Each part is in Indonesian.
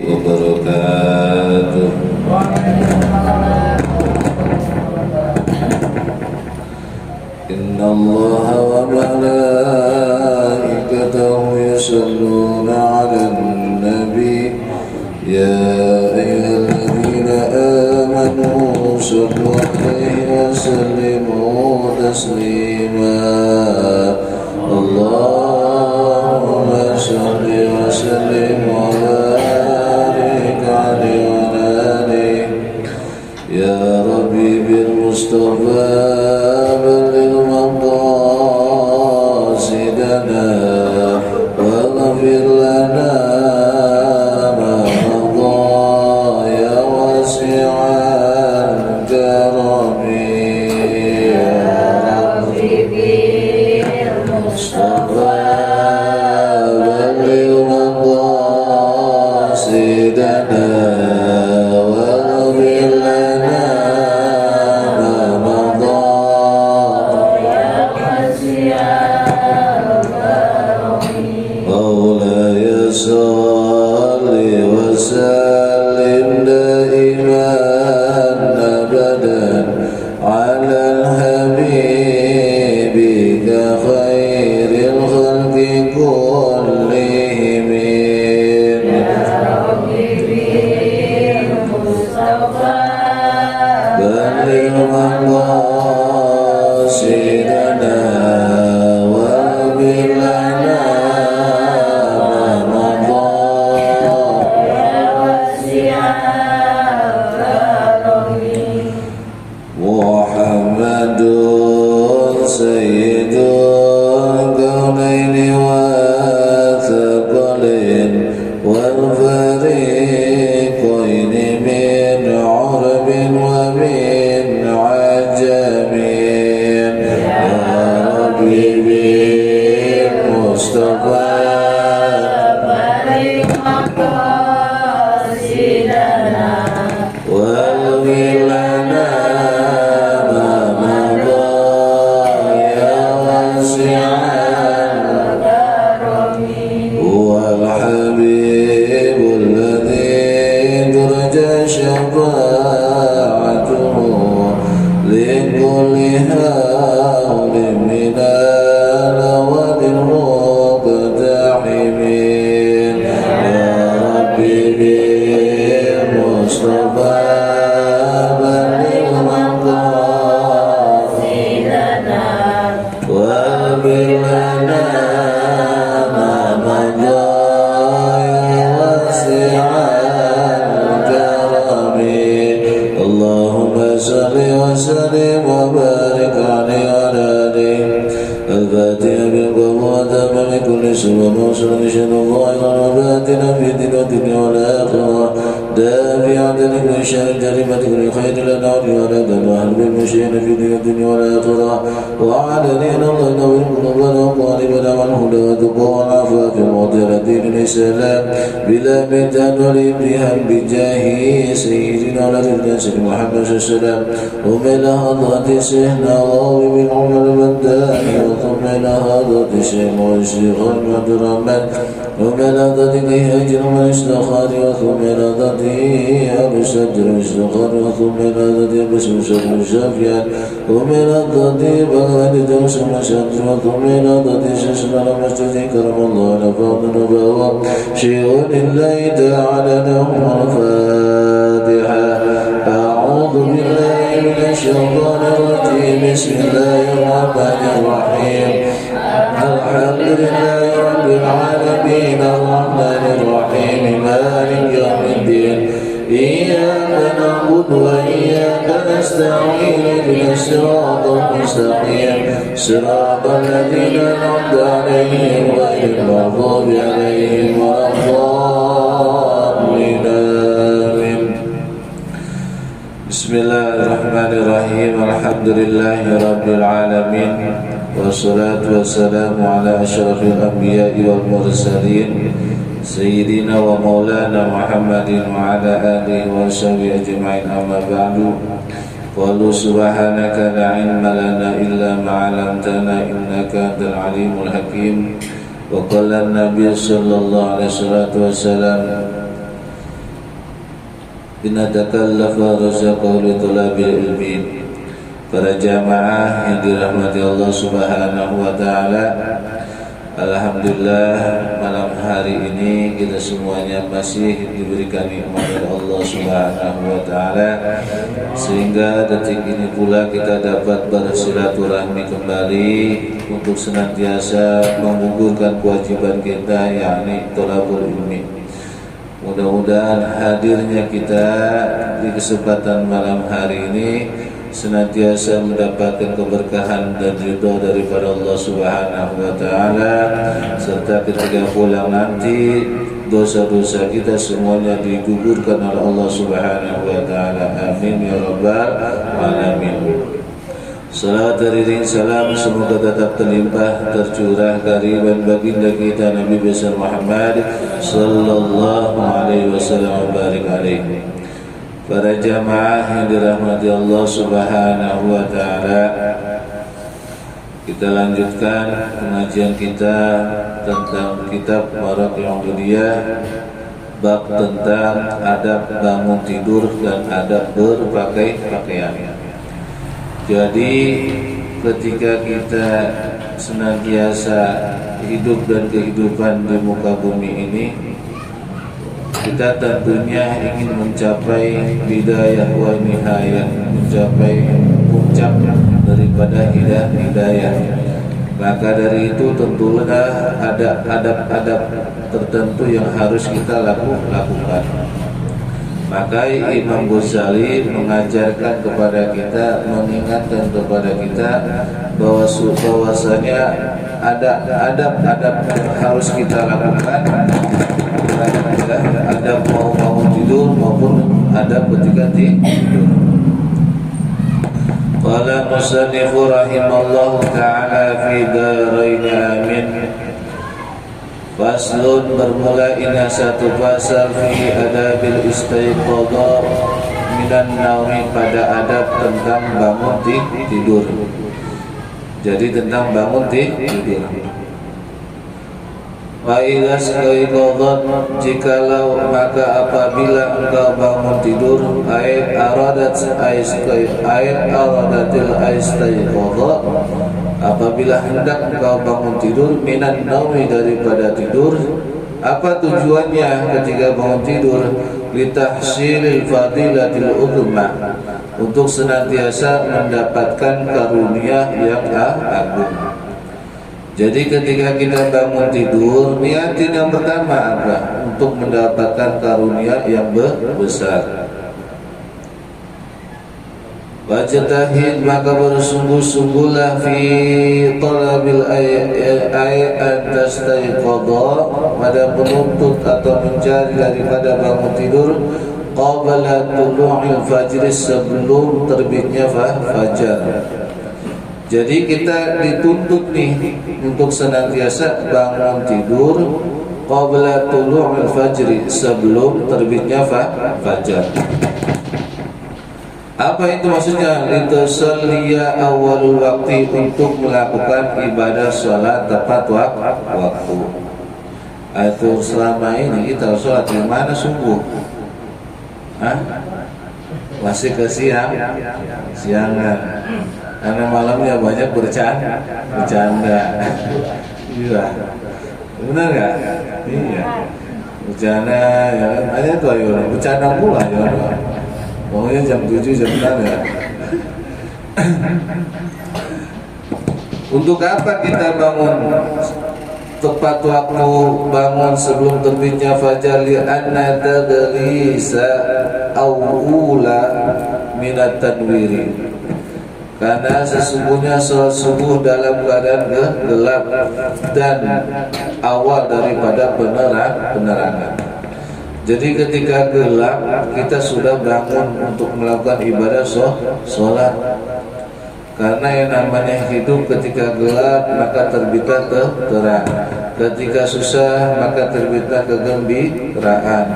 wabarakatuh. Inna Allaha wa malaikatahu yusalluna 'alan nabi ya ayyuhalladzina amanu sallu 'alaihi wa sallimu taslima. Allahumma shalli wa sallim wa barik 'alaihi wa alihi ya Rabbi bil Mustafa ومن هضرة شيخنا راوي بن عمر المداني وثم إلى هضرة شيخ والشيخ المدرمن ومن هضرة هجر من اشتخار وثم إلى هضرة أبو شجر اشتخار وثم إلى هضرة بسم شجر شافيا ومن هضرة بغداد جوش مشجر وثم إلى هضرة ششنا المشتزي كرم الله نفاض نبوة شيء لله تعالى لهم الفاتحة. أعوذ بالله من الشيطان الرجيم. بسم الله الرحمن الرحيم. الحمد لله رب العالمين الرحمن الرحيم مالك يوم الدين إياك نعبد وإياك نستعين اهدنا الصراط المستقيم صراط الذين أنعمت عليهم غير المغضوب عليهم ولا الضالين. Bismillahirrahmanirrahim. Alhamdulillahi rabbil alamin. Wassalatu wassalamu ala asyrafil anbiya'i wal mursalin Sayyidina wa maulana Muhammadin wa ala alihi wa sahbihi ajma'in, amma ba'du. Qalu subhanaka la ilma lana illa ma 'allamtana innaka antal alimul hakim. Wa qala an-nabiy sallallahu alaihi wasallam Inna takallafa razaqahu li talabil ilmi. Para jamaah yang dirahmati Allah Subhanahu wa taala, alhamdulillah malam hari ini kita semuanya masih diberikan nikmat oleh Allah Subhanahu wa taala, sehingga detik ini pula kita dapat bersilaturahmi kembali untuk senantiasa menggugurkan kewajiban kita, yakni thalabul ilmi. Mudah-mudahan hadirnya kita di kesempatan malam hari ini senantiasa mendapatkan keberkahan dan ridha daripada Allah Subhanahu wa taala, serta ketika pulang nanti dosa-dosa kita semuanya digugurkan oleh Allah Subhanahu wa taala. Amin ya rabbal alamin. Salawat dan salam semoga tetap terlimpah tercurah kariban baginda kita Nabi besar Muhammad sallallahu alaihi wasallam barik alaihi. Para jamaah yang dirahmati Allah Subhanahu wa taala, kita lanjutkan pengajian kita tentang kitab Maraqiyul Budiyah, bab tentang adab bangun tidur dan adab berpakaian. Jadi ketika kita senantiasa hidup dan kehidupan di muka bumi ini, kita tentunya ingin mencapai bidayah wa nihayah, mencapai puncak daripada hidayah. Maka dari itu tentulah ada adab-adab tertentu yang harus kita lakukan. Maka Imam Ghazali mengajarkan kepada kita, mengingatkan kepada kita bahwasanya ada adab-adab yang harus kita lakukan, adab mau bangun tidur maupun adab ketika tidur. Qala musannifu rahimallahu ta'ala fi darain amin. Faslun, bermula ini satu pasal fi adabil istaiqadha minan naumi, pada adab tentang bangun tidur. Jadi tentang bangun tidur. Wa idza istaiqadhat, jikalau maka apabila engkau bangun tidur, aradatil istaiqadha, apabila hendak engkau bangun tidur, minan naumi, daripada tidur. Apa tujuannya ketika bangun tidur? Litahsilil fadilatil uzma, untuk senantiasa mendapatkan karunia yang agung. Jadi ketika kita bangun tidur, niatin yang pertama apa? Untuk mendapatkan karunia yang besar. Wajtahid, maka bersungguh-sungguhlah fi talabil ayat tastaiqadha, pada menuntut atau mencari daripada bangun tidur qabla tulu'il fajr, sebelum terbitnya fajar. Jadi kita dituntut nih untuk senantiasa bangun tidur qabla tulu'il fajr, sebelum terbitnya fajar. Apa itu maksudnya? Litusalliya awalul waktu, untuk melakukan ibadah sholat tepat waktu. Itu selama ini kita sholat di mana subuh? Masih ke siangan. Karena malamnya banyak bercanda. Iya. Benar nggak? Iya. Bercanda, ya kan? Ada tuh ayo, bercanda pula ya. Pokoknya jam 7 jam 6 ya. Untuk apa kita bangun tepat waktu, bangun sebelum terbitnya fajar? Li'anna tadlisa awula minat tanwiri, karena sesungguhnya sholat subuh dalam keadaan gelap dan awal daripada penerangan. Jadi ketika gelap kita sudah bangun untuk melakukan ibadah sholat. Karena yang namanya hidup ketika gelap maka terbitlah terang. Ketika susah maka terbitlah kegembiraan.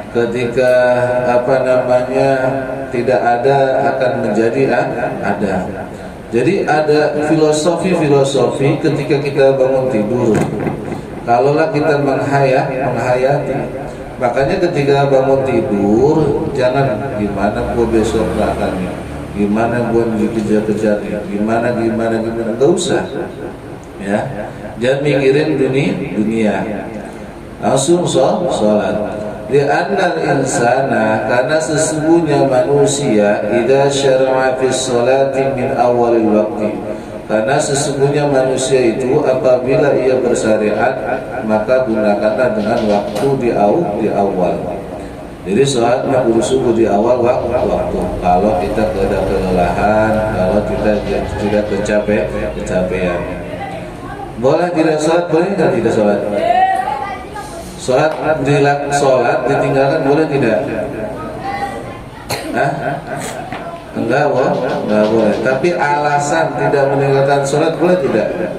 Ketika tidak ada akan menjadi ada. Jadi ada filosofi ketika kita bangun tidur. Kalaulah kita menghayati Makanya ketika bangun tidur jangan gimana gua besok makannya, gimana gua dikejar-kejar, gimana, nggak usah. Ya, jangan mikirin dunia. Langsung sholat. Li'annal insana, karena sesungguhnya manusia idza syara'a fi sholati min awalil waqti, karena sesungguhnya manusia itu apabila ia bersyariat maka gunakanlah dengan waktu di awal. Jadi sholat maghrib subuh di awal waktu. Kalau kita tidak kelelahan, kalau kita tidak kecapean, boleh tidak sholat, boleh tidak sholat? Sholat ditinggalkan boleh tidak? Enggak boleh. Tapi alasan tidak meninggalkan sholat boleh tidak?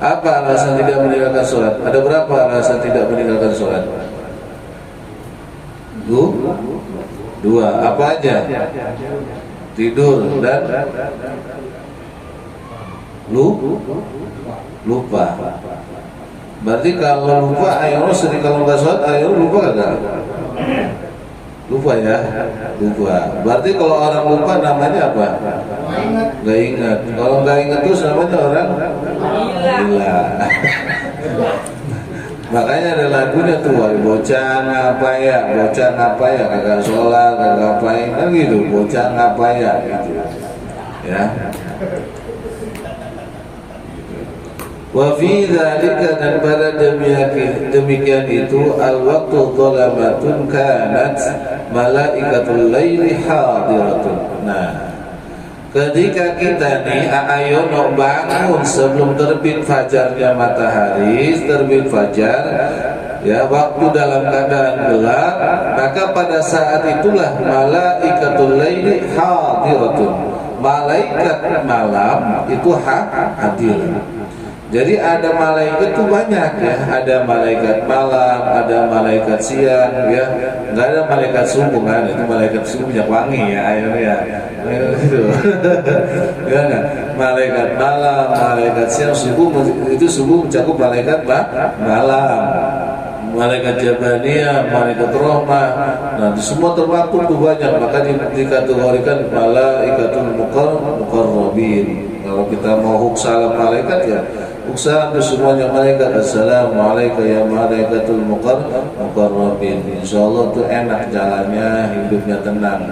Apa alasan tidak meninggalkan sholat? Ada berapa alasan tidak meninggalkan sholat? Dua. Apa aja? Tidur dan lupa. Berarti kalau lupa, ayo sering kalau nggak sholat, ayo lupa kagak? Lupa ya, lupa. Berarti kalau orang lupa namanya apa? Nggak ingat. Kalau nggak ingat terus namanya orang gila. Makanya ada lagunya tuh, bocah ngapa ya, kagak sholat, kagak ngapain, kan gitu, bocah ngapa ya, gitu. Ya. Wa fi dzalika, dan pada demikian itu al-waqtu dhalamatun kanat malaikatul laili hadiratun. Nah, ketika kita nih ayono bangun sebelum terbit fajarnya matahari, terbit fajar ya, waktu dalam keadaan gelap, maka pada saat itulah malaikatul laili hadiratun. Malaikat malam itu hadir. Jadi ada malaikat itu banyak ya, ada malaikat malam, ada malaikat siang ya, nggak ada malaikat subuh kan, itu malaikat subuh minyak wangi ya, akhirnya gitu. Ya, malaikat malam, malaikat siang, subuh itu subuh mencakup malaikat malam, malaikat jabaniyah, malaikat rahmah. Nah, semua termaktub tuh banyak, maka dikategorikan malaikatul muqarrabin. Kalau kita mau huksalam malaikat ya salam ke semuanya malaikat. Assalamualaikum ya malaikatul muqarrabin. Insyaallah tuh enak jalannya, hidupnya tenang.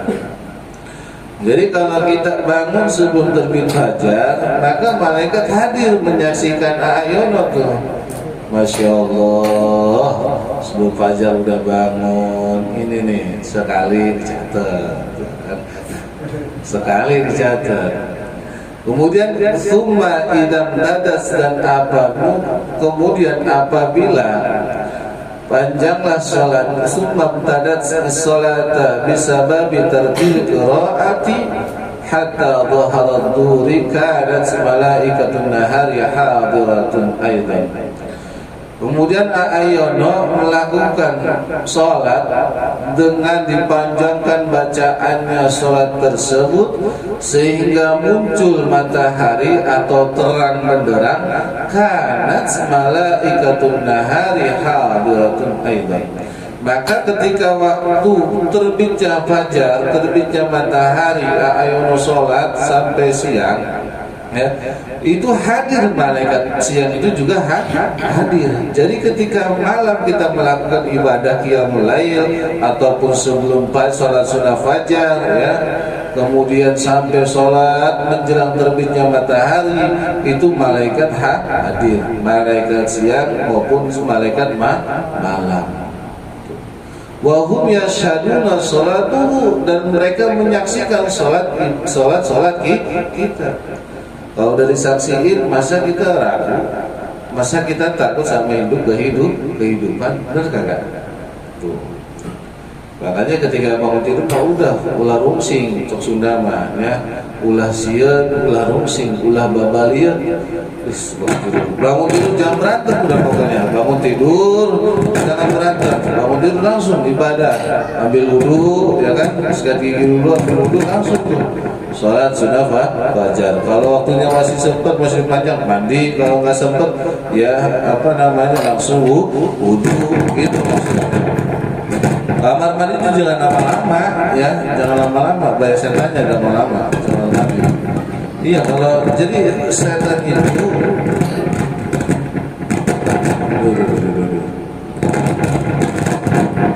Jadi kalau kita bangun sebelum terbit fajar, maka malaikat hadir menyaksikan ayono tuh. Masya Allah, sebelum fajar udah bangun. Ini nih sekali dicatat. Kemudian summa idam dadas, dan kemudian apabila panjanglah sholat, summa dadas sholata bisababi tartil qiraati hatta dhaharat dhuhri kanat malaikatun nahari hadiratun aidan. Kemudian ayono melakukan sholat dengan dipanjangkan bacaannya sholat tersebut sehingga muncul matahari atau terang benderang, kanat malaikatun nahari hadiratun aidan. Maka ketika waktu terbitnya fajar, terbitnya matahari, ayono sholat sampai siang ya, itu hadir malaikat siang itu juga hadir. Jadi ketika malam kita melakukan ibadah qiyamul lail ataupun sebelum sholat sunnah fajar ya, kemudian sampai sholat menjelang terbitnya matahari, itu malaikat hadir, malaikat siang maupun malaikat malam. Wahum yashaduna sholatuhu, dan mereka menyaksikan sholat kita. Kalau udah disaksiin, masa kita ragu? Masa kita takut sama kehidupan? Benar kagak? Tuh. Makanya ketika bangun tidur, udah ulah rungsing, cok Sunda mah ya, ulah sieun, ulah rungsing, ulah babalieun. Bangun tidur jangan berantem udah pokoknya. Bangun tidur jangan berantem. Bangun tidur langsung ibadah, ambil wudu, ya kan, sikat gigi dulu, ambil wudu langsung tuh sholat sunnah fajar. Kalau waktunya masih sempat, masih panjang, mandi. Kalau nggak sempat, ya langsung wudu gitu maksudnya. Kamar mandi itu jangan lama-lama, ya, jangan lama-lama. Bayar setannya jangan lama-lama, jangan mandi. Iya, kalau jadi setan itu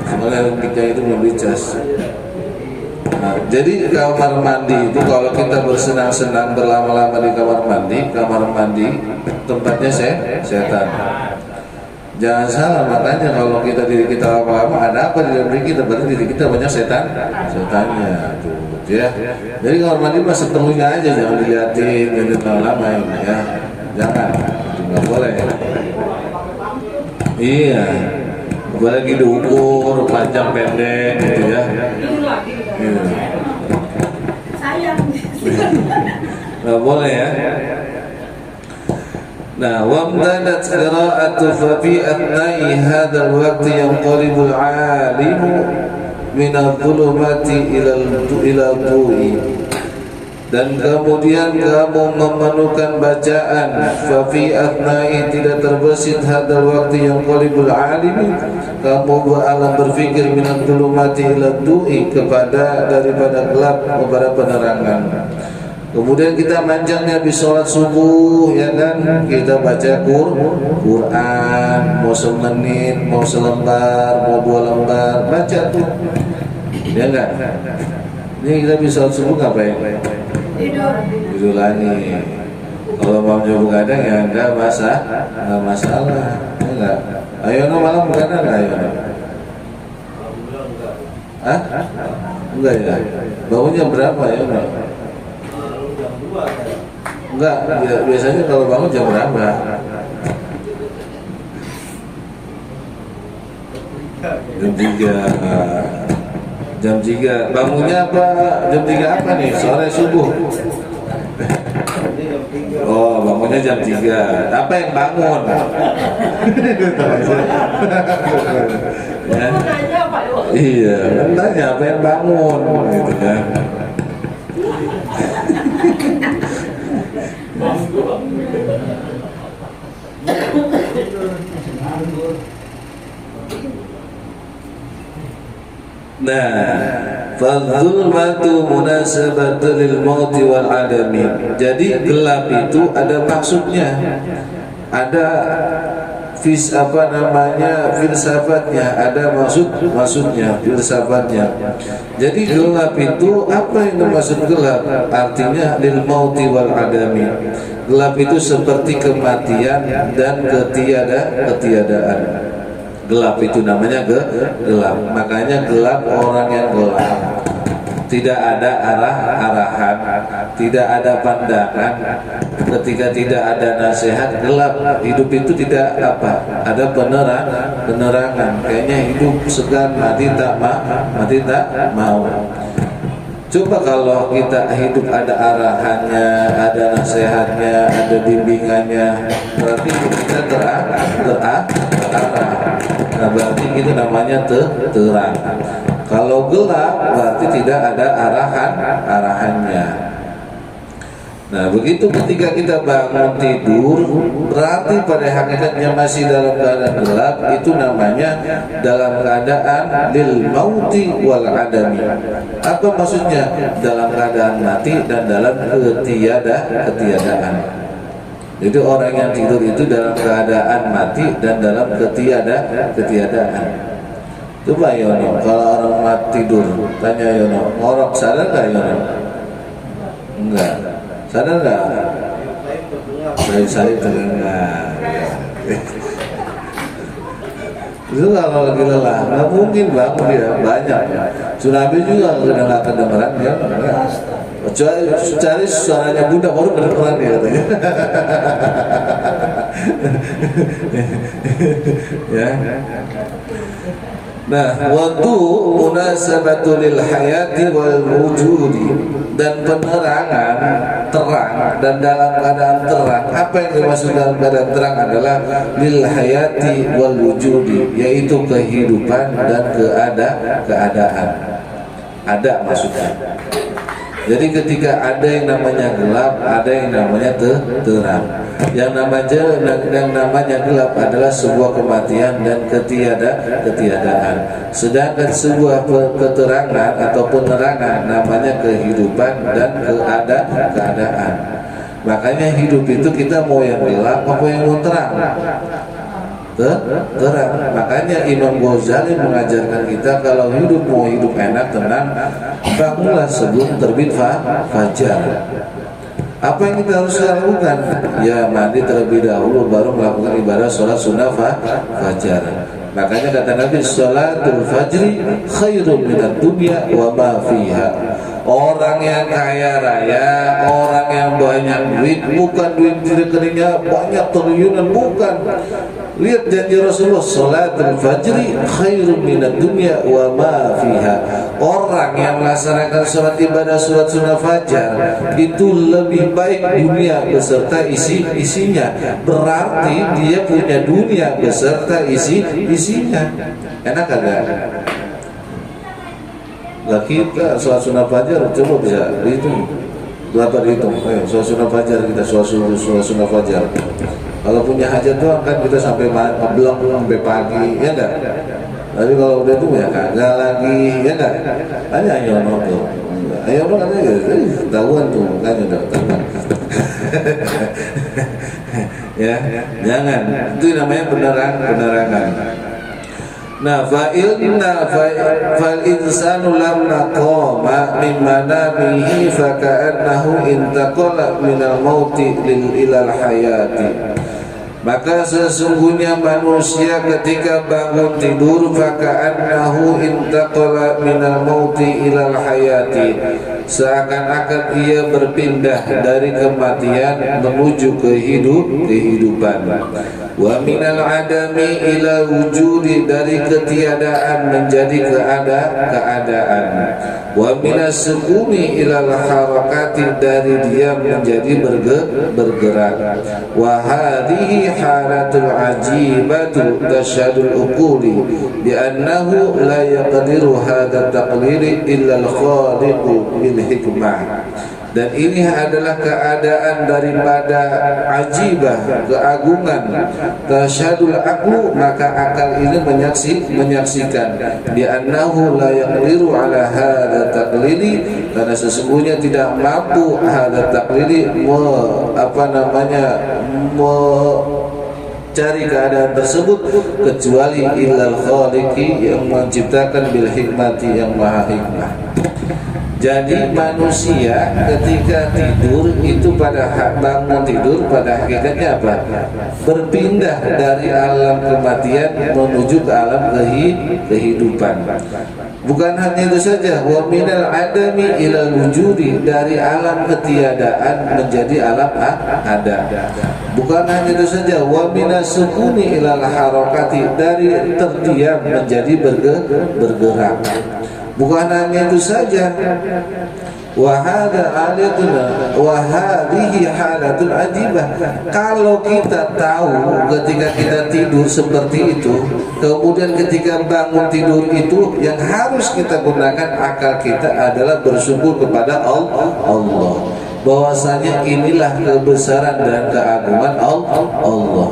soalnya kita itu belum dicas. Nah, jadi kamar mandi itu kalau kita bersenang-senang berlama-lama di kamar mandi tempatnya setan. Jangan salah, makanya kalau diri kita lama-lama ada apa di dalam diri kita, berarti diri kita banyak setannya tuh, ya. Jadi kamar mandi mah sepenuhnya aja, jangan dilihatin, jangan lama ya, jangan, itu nggak boleh. Iya, apalagi diukur panjang pendek gitu ya. Iya. Sayang. Nggak boleh ya. Nah, wamtanat qira'atu fa fi atna'i hadzal waqti yanqalibul 'alimu min adh-dhulumati ila ad-du'i. Dan kemudian kamu memerlukan bacaan fa fi atna'i, tidak terbesit hadzal waqti yanqalibul 'alimu, kamu beralam berfikir min adh-dhulumati ila ad-du'i, daripada gelap kepada penerangan. Kemudian kita manjangnya di sholat subuh, ya kan, kita baca Quran, mau semenit, mau selembar, mau 2 lembar, baca tuh, ya enggak? Ini kita bisa sholat subuh ngapain? Tidur lagi. Kalau mau jauh begadang ya enggak masalah, ya enggak? Ayo no malam begadang enggak ayo no? Hah? Enggak ya? Bangunnya berapa ya no? Enggak, biasanya kalau bangun jam berapa? Jam 3. Bangunnya apa? Jam 3 apa nih? Sore subuh. Oh, bangunnya jam 3. Apa yang bangun? Ya. Iya, tanya apa yang bangun gitu kan. Nah, fadzulmatu munasabatun lil mauti wal adami. Jadi gelap itu ada maksudnya, ada filsafatnya, ada maksudnya, filsafatnya. Jadi gelap itu apa yang dimaksud gelap? Artinya lil mauti wal adami. Gelap itu seperti kematian dan ketiadaan. Gelap itu namanya gelap. Makanya gelap orang yang gelap. Tidak ada arahan, tidak ada pandangan. Ketika tidak ada nasihat, gelap. Hidup itu tidak ada penerangan. Kayaknya hidup segan, mati tak mau. Coba kalau kita hidup ada arahannya, ada nasihatnya, ada bimbingannya, berarti kita terarah. Nah, berarti itu namanya terang. Kalau gelap berarti tidak ada arahannya. Nah, begitu ketika kita bangun tidur, berarti pada hakikatnya masih dalam keadaan gelap, itu namanya dalam keadaan lil mauti wal adami. Apa maksudnya? Dalam keadaan mati dan dalam ketiadaan. Jadi orang yang tidur itu dalam keadaan mati dan dalam ketiadaan. Coba Yono, kalau orang mati tidur, tanya Yono, ngorok sadar nggak Yono? Enggak. Sadar nggak? Saya terdengar. Itu kalau lagi lelah, nggak mungkin bangun dia, banyak. Tsunami juga nggak kedengeran ya. Cari suaranya Bunda baru kedengeran dia katanya. Ya. Nah, waktu munasabatul hayati wal wujudi, dan penerangan terang dan dalam keadaan terang. Apa yang dimaksud dalam keadaan terang adalah lil hayati wal wujudi, yaitu kehidupan dan keadaan. Ada maksudnya. Jadi ketika ada yang namanya gelap, ada yang namanya terang. Yang namanya gelap adalah sebuah kematian dan ketiadaan. Sedangkan sebuah keterangan atau penerangan namanya kehidupan dan keadaan. Makanya hidup itu kita mau yang gelap apa yang mau terang? Terang. Makanya Imam Ghazali mengajarkan kita kalau hidup mau hidup enak, tenang, bangunlah sebelum terbit fajar. Apa yang kita harus lakukan? Ya mandi terlebih dahulu baru melakukan ibadah sholat sunnah fajar. Makanya kata Nabi, sholatul fajri khairun minad dunya wa ma fiha. Orang yang kaya raya, orang yang banyak duit, bukan duit di rekeningnya banyak triliunan, bukan. Lihat janji Rasulullah, sholatul fajri khairun minad dunya wa ma fiha. Orang yang melaksanakan sholat ibadah sholat sunnah fajar itu lebih baik dunia beserta isinya. Berarti dia punya dunia beserta isinya. Enak agak? Lah kita sholat sunnah fajar coba bisa dihitung. Berapa dihitung? Ayo sholat sunnah fajar kita sholat sunnah fajar. Kalau punya hajat doang kan kita sampai belum sampai pagi, ya enggak? Tapi kalau udah tuh ya kagak lagi, ya enggak? Hanya ayo tuh. Ayo katanya tahuan tuh kan udah tahuan. Ya, jangan. Itu namanya penerangan. Nah, fal insanu lam naqama min manamihi fa ka'annahu intaqala minal mauti ilal hayati. Maka sesungguhnya manusia ketika bangun tidur faka'annahu intaqala minal mauti ilal hayati, seakan-akan ia berpindah dari kematian menuju kehidupan. Wa minal adami ila wujudi, dari ketiadaan menjadi keadaan. Wa minas sukuni ilal harakati, dari diam menjadi bergerak. Wa hadhihi halatul ajibatu tashadul uquli bi annahu la yaqdiru hadha taqlili illa al-khaliqu bil hikmah. Dan ini adalah keadaan daripada ajibah, keagungan, tasyadul aqlu, maka akal ini menyaksikan bi annahu la yaqdiru ala hadha taqlili, karena sesungguhnya tidak mampu hadha taqlili cari keadaan tersebut kecuali illal khaliqi, yang menciptakan bil hikmati, yang maha hikmah. Jadi manusia ketika tidur itu bangun tidur pada hakikatnya apa? Berpindah dari alam kematian menuju ke alam kehidupan. Bukan hanya itu saja, wa minal adami ilal wujudi, dari alam ketiadaan menjadi alam ada. Bukan hanya itu saja, wa minas sukuni ilal harakati, dari terdiam menjadi bergerak. Bukan hanya itu saja, wa hadhihi halatul ajibah. Kalau kita tahu ketika kita tidur seperti itu, kemudian ketika bangun tidur itu, yang harus kita gunakan akal kita adalah bersyukur kepada Allah, bahwasanya inilah kebesaran dan keagungan Allah.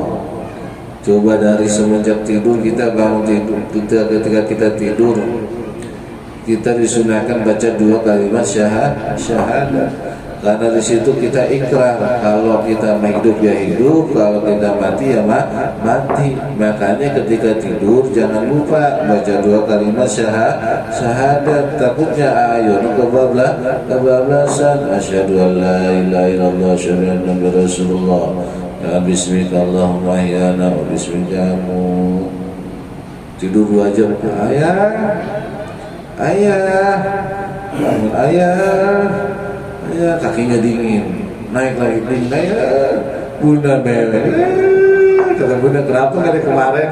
Coba dari semenjak tidur kita bangun tidur, ketika kita tidur kita disunahkan baca 2 kalimat syahadat. Karena di situ kita ikrar kalau kita hidup ya hidup, kalau kita mati ya mati. Makanya ketika tidur jangan lupa baca 2 kalimat syahadat. Takutnya ayun kebablasan, asyhadu an la ilaha illallah asyhadu anna muhammadar rasulullah. Ya bismika Allahumma ahyana wa bismika amut. Tidur 2 jam. Ayah, bangun ayah, kakinya dingin, naik lagi dingin, ayah, bunda melek, kata bunda kenapa dari kemarin,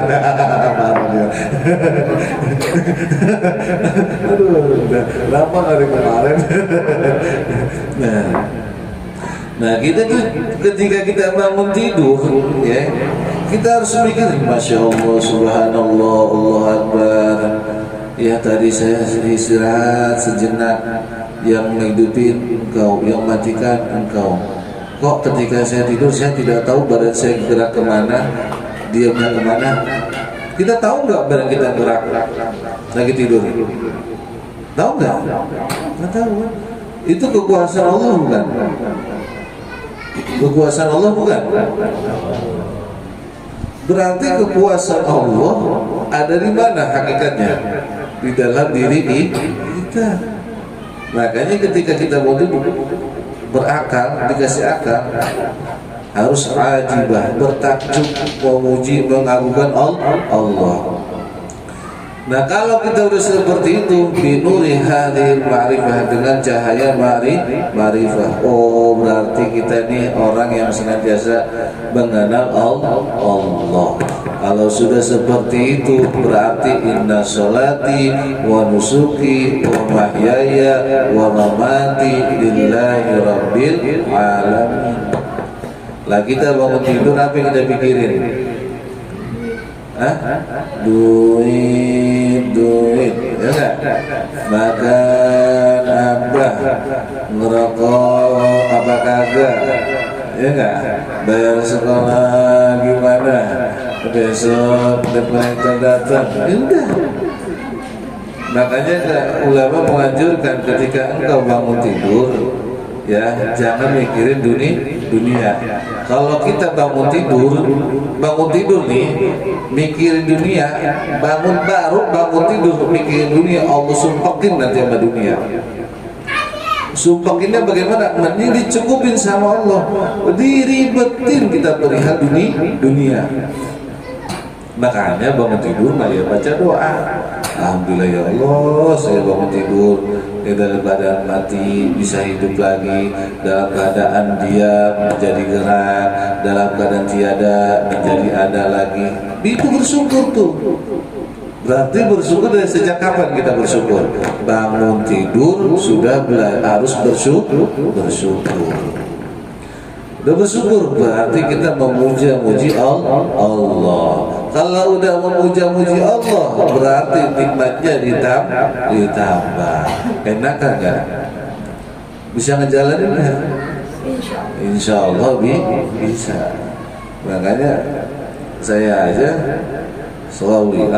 Aduh, udah lama dari kemarin. Nah kita tuh ketika kita bangun tidur, ya, kita harus mikir, Masya Allah, Subhanallah, Allah Akbar. Ya tadi saya istirahat sejenak, yang menghidupin engkau, yang matikan engkau. Kok ketika saya tidur saya tidak tahu badan saya gerak kemana, diamnya kemana? Kita tahu nggak badan kita gerak lagi tidur? Tahu nggak? Nggak tahu. Itu kekuasaan Allah bukan? Kekuasaan Allah bukan? Berarti kekuasaan Allah ada di mana hakikatnya? Di dalam diri kita. Makanya ketika kita mau tidur, berakal, dikasih akal, harus ajibah, bertakjub, memuji, mengagungkan Allah. Nah kalau kita udah seperti itu, binuri hadil ma'rifah, dengan cahaya ma'rifah, oh berarti kita ini orang yang senantiasa mengenal Allah. Kalau sudah seperti itu, berarti inna sholati wa nusuki wa mahyaya wa mamati lillahi rabbil alamin. Lah kita bangun tidur, apa yang kita pikirin? Duit, ya enggak? Makan apa? Ngerokok apa kagak? Ya enggak? Bayar sekolah gimana? Besok depan datang. Ya udah. Makanya ulama menganjurkan ketika engkau bangun tidur, ya jangan mikirin dunia. Kalau kita bangun tidur nih mikirin dunia, bangun tidur mikirin dunia, Allah sumpahin nanti sama dunia. Sumpahinnya bagaimana? Mending dicukupin sama Allah, diribetin kita perihal dunia. Makanya bangun tidur ya baca doa. Alhamdulillah ya Allah, saya bangun tidur dalam keadaan mati bisa hidup lagi, dalam keadaan diam menjadi gerak, dalam keadaan tiada menjadi ada lagi. Itu bersyukur tuh. Berarti bersyukur dari sejak kapan kita bersyukur? Bangun tidur sudah harus bersyukur. Udah bersyukur berarti kita memuja-muji Allah. Kalau udah memuja-muji Allah, berarti nikmatnya ditambah. Enak kan enggak? Bisa ngejalanin enggak? Insya Allah bisa. Makanya saya aja selalu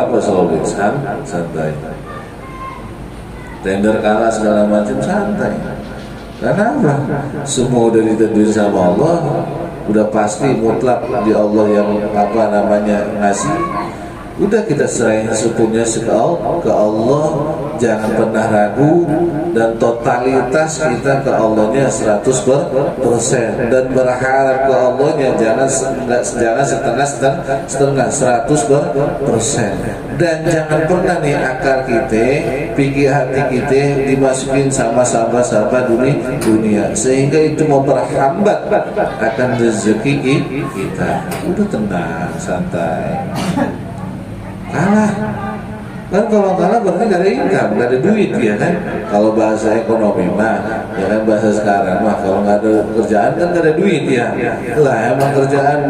santai. Tender kalah segala macam santai. Karena apa? Semua udah ditentuin sama Allah, udah pasti mutlak di Allah yang ngasih. Udah kita serahin sepenuhnya ke Allah, jangan pernah ragu, dan totalitas kita ke Allahnya 100%, dan berharap ke Allahnya jangan setengah 100%. Dan jangan pernah nih akal kita, pikir hati kita dimasukin sama sahabat-sahabat dunia, sehingga itu memperhambat akan rezeki kita. Udah tenang, santai. Kalah kan, kalau kalah berarti gak ada income, gak ada duit ya kan. Kalau bahasa ekonomi mah, ya kan, bahasa sekarang mah, kalau gak ada kerjaan kan gak ada duit ya. Lah emang kerjaan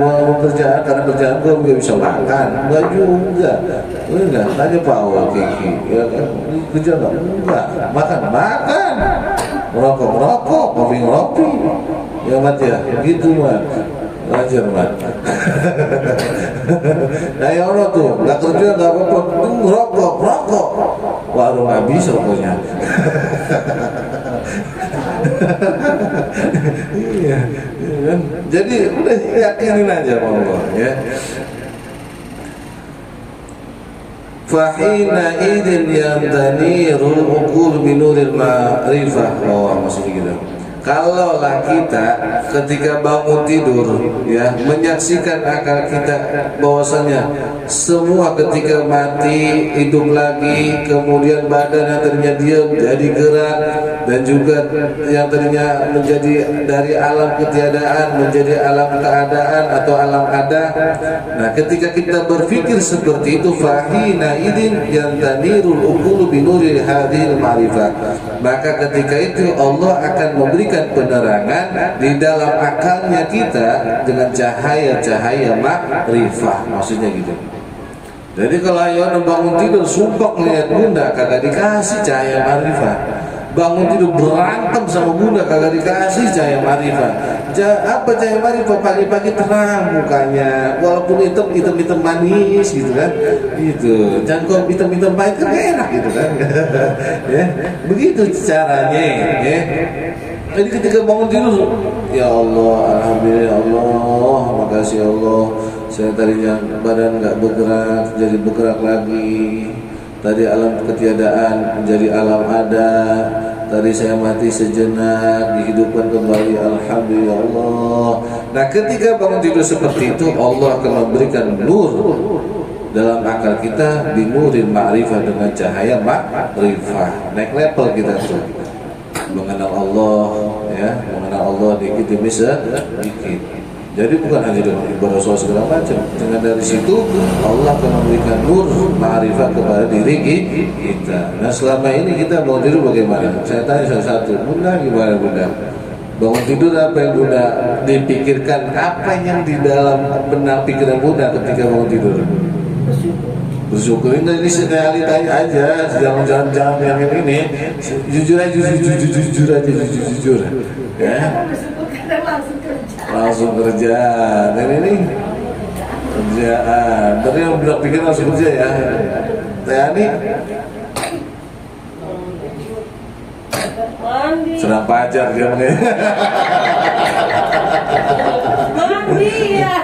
karena kerjaan gua gak bisa makan, enggak juga. Enggak, tanya Pak Awal Kiki, ya kan, kerja enggak, makan, merokok, ngopi, ya mat ya, gitu mah. Wajar mat. Nah ya Allah tuh, nggak kerja nggak apa-apa, rokok, warung habis rokoknya. Iya, kan? Jadi udah yakinin aja sama Allah ya. Fahina idin yang tanirul uqul binuril ma'rifah. Oh maksudnya gitu. Kalaulah kita ketika bangun tidur ya menyaksikan akal kita bahwasanya semua ketika mati hidup lagi, kemudian badan yang tadinya diam jadi gerak, dan juga yang tadinya menjadi dari alam ketiadaan menjadi alam keadaan atau alam ada. Nah, ketika kita berpikir seperti itu, fahina idin yantanirul uqulu binuri hadhil ma'rifah, maka ketika itu Allah akan memberikan penerangan di dalam akalnya kita dengan cahaya-cahaya makrifah, maksudnya gitu. Jadi kalau ayo bangun tidur sumpah lihat bunda kagak dikasih cahaya makrifah, bangun tidur berantem sama bunda kagak dikasih cahaya makrifah. Apa cahaya makrifah? Pagi-pagi terang mukanya, walaupun hitam manis gitu kan, gitu. Jangan kok hitam pahit kan enak gitu kan. Ya, begitu caranya ya. Jadi ketika bangun tidur, ya Allah, alhamdulillah Allah, makasih Allah, saya tadinya badan nggak bergerak, jadi bergerak lagi. Tadi alam ketiadaan menjadi alam ada. Tadi saya mati sejenak, dihidupkan kembali, alhamdulillah Allah. Nah, ketika bangun tidur seperti itu, Allah akan memberikan nur dalam akal kita, binurin ma'rifah, dengan cahaya ma'rifah. Naik level kita tuh. Mengenal Allah, ya, mengenal Allah dikit demi sedikit. Jadi bukan hanya dengan ibadah sholat segala macam. Dengan dari situ Allah akan memberikan nur ma'rifah kepada diri kita. Nah, selama ini kita bangun tidur bagaimana? Saya tanya satu-satu, bunda gimana bunda? Bangun tidur apa yang bunda dipikirkan? Apa yang di dalam benak pikiran bunda ketika bangun tidur? Bersyukur. Ini realitanya aja, jangan yang ini. Jujur aja. Ya. Langsung kerja. Dan ini kerjaan. Tadi yang bilang pikir langsung kerja ya. Tani senang pacar dia nih. Mandi ya.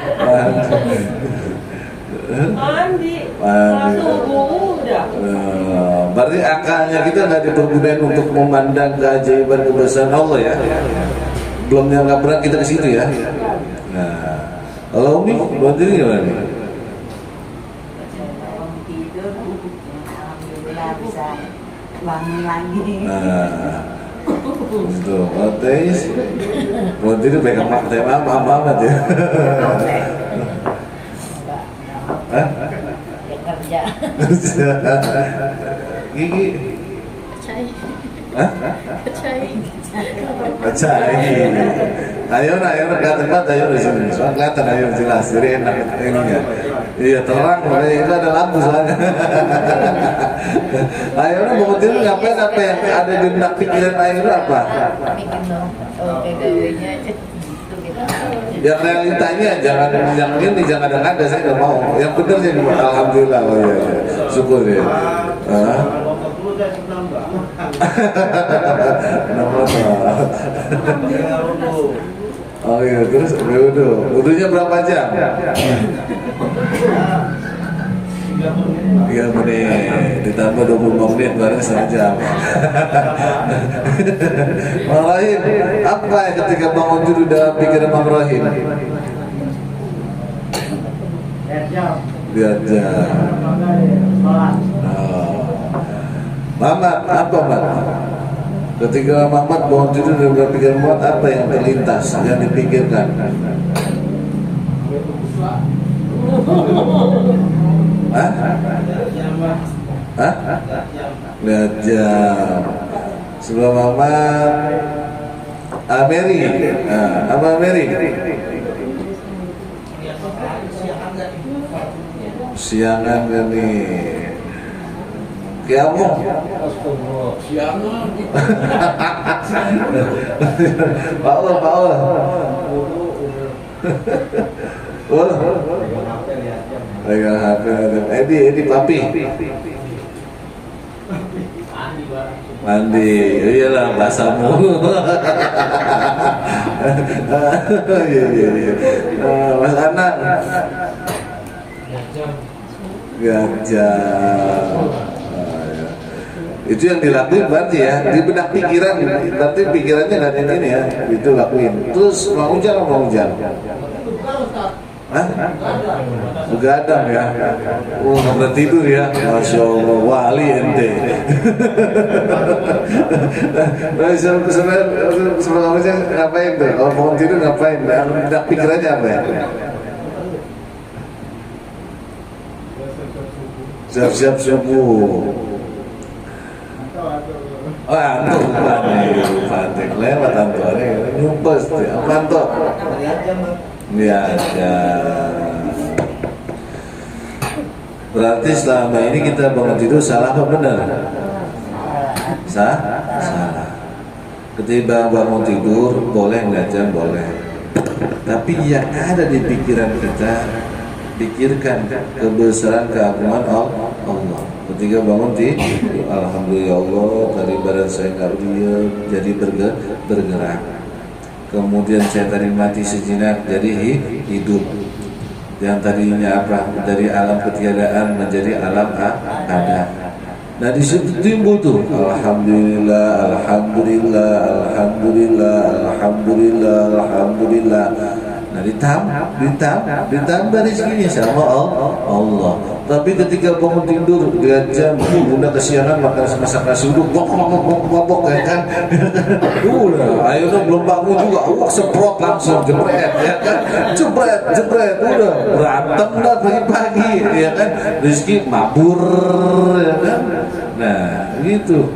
Mandi. Udah. Berarti akalnya kita nggak dipergunakan untuk memandang keajaiban kebesaran Allah ya. Belum nggak pernah kita ke situ ya. Nah, kalau Umi buat diri gimana nih? Tidur, alhamdulillah bisa bangun lagi. Nah, itu otis. Buat diri pegang mama ya. Hah? Kerja. Gigi. Cai. Hah? Cai. Ayo kelihatan ayo di sini. Soalnya kelihatan ayo jelas. Jadi enak ininya. Iya terang. Itu ada lampu soalnya. Ayo bangun tidur ngapain? Apa yang ada di benak pikiran ayo apa? Bikin dong. Gawe-gawenya aja. Yang realitanya jangan ada saya nggak mau. Yang benar jadi alhamdulillah, oh ya, syukur ya. Oh iya, terus wudhunya berapa jam? 3 menit ditambah 20 menit baru setengah jam. Mang Rahim, apa ya ketika bangun tidur dalam pikiran Mang Rahim? Lihat jam. Mamat, apa Mat? Ketika Mamat bangun tidur dalam pikiran Mamat, apa yang terlintas, yang dipikirkan? Hah? Lihat jam. Sebelum Mamat, Mary. Apa Mary? Siangan kan nih. Kamu? Siangan. Pak Allah. Pegang HP. Edi papi. Mandi. Iyalah bahasamu. Iya. Mas Anak. Gajah. Itu yang dilakuin berarti ya di benak pikiran, berarti pikirannya nggak ini ya, itu lakuin. Terus mau hujan. Hah? Begadang ya. Oh, nggak pernah tidur ya. Masya Allah, wali ente. Nah, sebenarnya ngapain tuh? Kalau mau tidur ngapain? Benak pikirannya apa ya? Siap-siap subuh. Oh, antuk Pantek lewat antuk ini nyumpes tuh. Apa antuk? Ya. Berarti selama ini kita bangun tidur salah apa benar? Salah. Ketika bangun tidur boleh nggak jam boleh. Tapi yang ada di pikiran kita, pikirkan kebesaran keagungan Allah. Ketika bangun alhamdulillah Allah, tadi badan saya nggak diam, jadi bergerak. Kemudian saya tadi mati sejenak, jadi hidup. Yang tadinya apa? Dari alam ketiadaan menjadi alam ada. Nah di situ timbul tuh alhamdulillah. Nah ditambah rezekinya sama Allah. Tapi ketika bangun tidur 2 jam, bunda kesiangan makan masak nasi uduk, bok ya kan. Ayo dong belum bangun juga, semprot langsung jebret ya kan. Jebret udah berantem dah pagi-pagi ya kan. Rezeki mabur ya kan. Nah, gitu.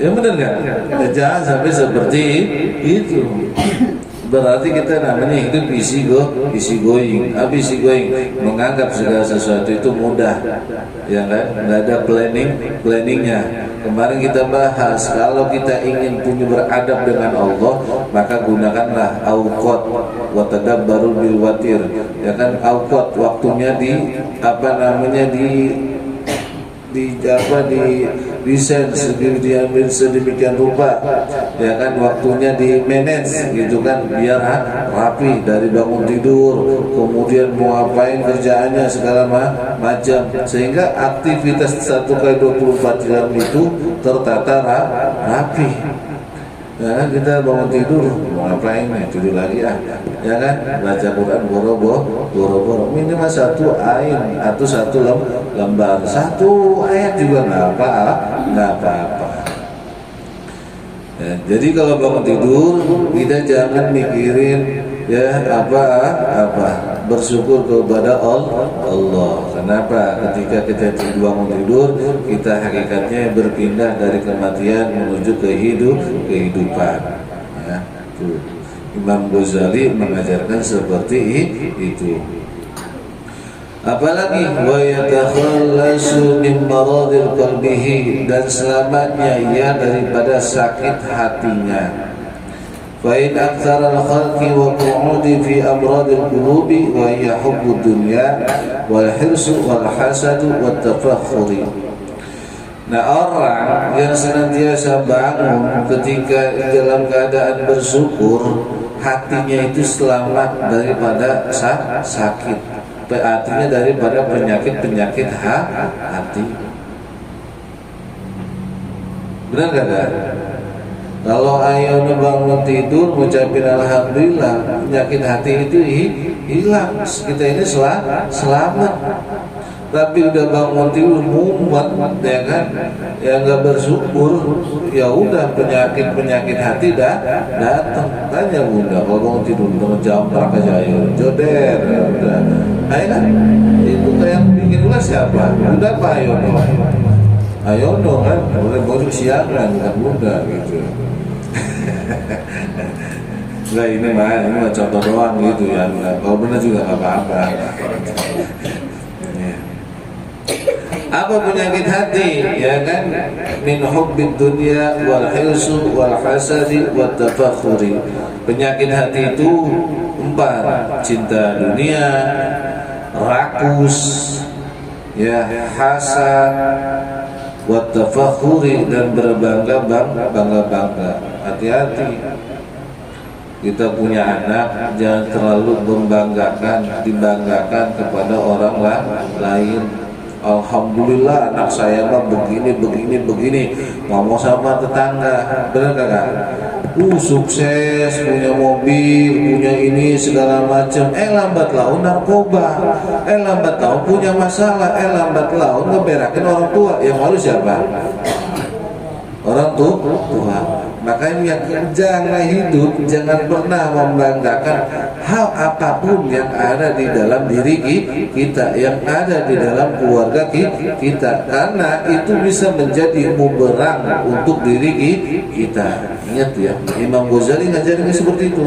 Ya benar enggak? Jangan sampai seperti itu. Berarti kita namanya hidup easy going, menganggap segala sesuatu itu mudah, ya kan? Nggak ada planningnya. Kemarin kita bahas kalau kita ingin punya beradab dengan Allah, maka gunakanlah auqat wa tadabbarul bil watir, ya kan? Auqat waktunya desain diambil sedemikian rupa, ya kan, waktunya di manage gitu kan, biar rapi dari bangun tidur, kemudian mau ngapain kerjaannya segala macam, sehingga aktivitas 1x24 jam itu tertata rapi. Ya, kita bangun tidur mau ngapain nih, tidur lagi ya kan, baca Quran boro-boro minimal 1 ayat atau 1 lembar, 1 ayat juga nggak apa-apa. Ya, jadi kalau bangun tidur kita jangan mikirin ya apa bersyukur kepada Allah. Kenapa? Ketika kita bangun tidur, kita hakikatnya berpindah dari kematian menuju kehidupan. Ya, tuh. Imam Ghazali mengajarkan seperti itu. Apalagi wa yatakhallasu min maradil qalbihi, dan selamatnya ia daripada sakit hatinya. Fa in aktsara al-khalqi wa qu'udi fi amradil qulubi wa hiya hubbud dunya wal hirsu wal hasadu wat tafakhuri. Nah, orang yang senantiasa bangun ketika dalam keadaan bersyukur, hatinya itu selamat daripada sakit. Artinya daripada penyakit hati. Benar gak? Kalau ayo bangun tidur mengucapin alhamdulillah, penyakit hati itu hilang. Kita ini selamat. Tapi udah bangun tidur mumet, ya kan? Ya nggak bersyukur, ya udah penyakit hati datang. Tanya bunda, kalau bangun tidur dengan jambrak aja, ayo joder, udah. Ayo kan? Itu yang bikin ulah siapa? Bunda apa Ayono kan? Boleh baru siangan kan bunda gitu. Enggak, ini mah contoh doang gitu ya. Kalau benar juga nggak apa-apa. Apa penyakit hati? Ya kan, min hubbid dunya wal hirsu wal hasadi wat tafakhuri. Penyakit hati itu 4: cinta dunia, rakus, ya, hasad, wat tafakhuri, dan berbangga-bangga. Hati-hati. Kita punya anak, jangan terlalu dibanggakan kepada orang lain. Alhamdulillah anak saya mah begini, ngomong sama tetangga, benar kagak? Sukses, punya mobil, punya ini segala macam. Lambat laun narkoba, lambat laun punya masalah, lambat laun ngeberakin orang tua. Yang malu siapa? Orang tua. Makanya jangan hidup, jangan pernah membanggakan hal apapun yang ada di dalam diri kita, yang ada di dalam keluarga kita, karena itu bisa menjadi bumerang untuk diri kita. Ingat ya, Imam Ghazali ngajarin seperti itu.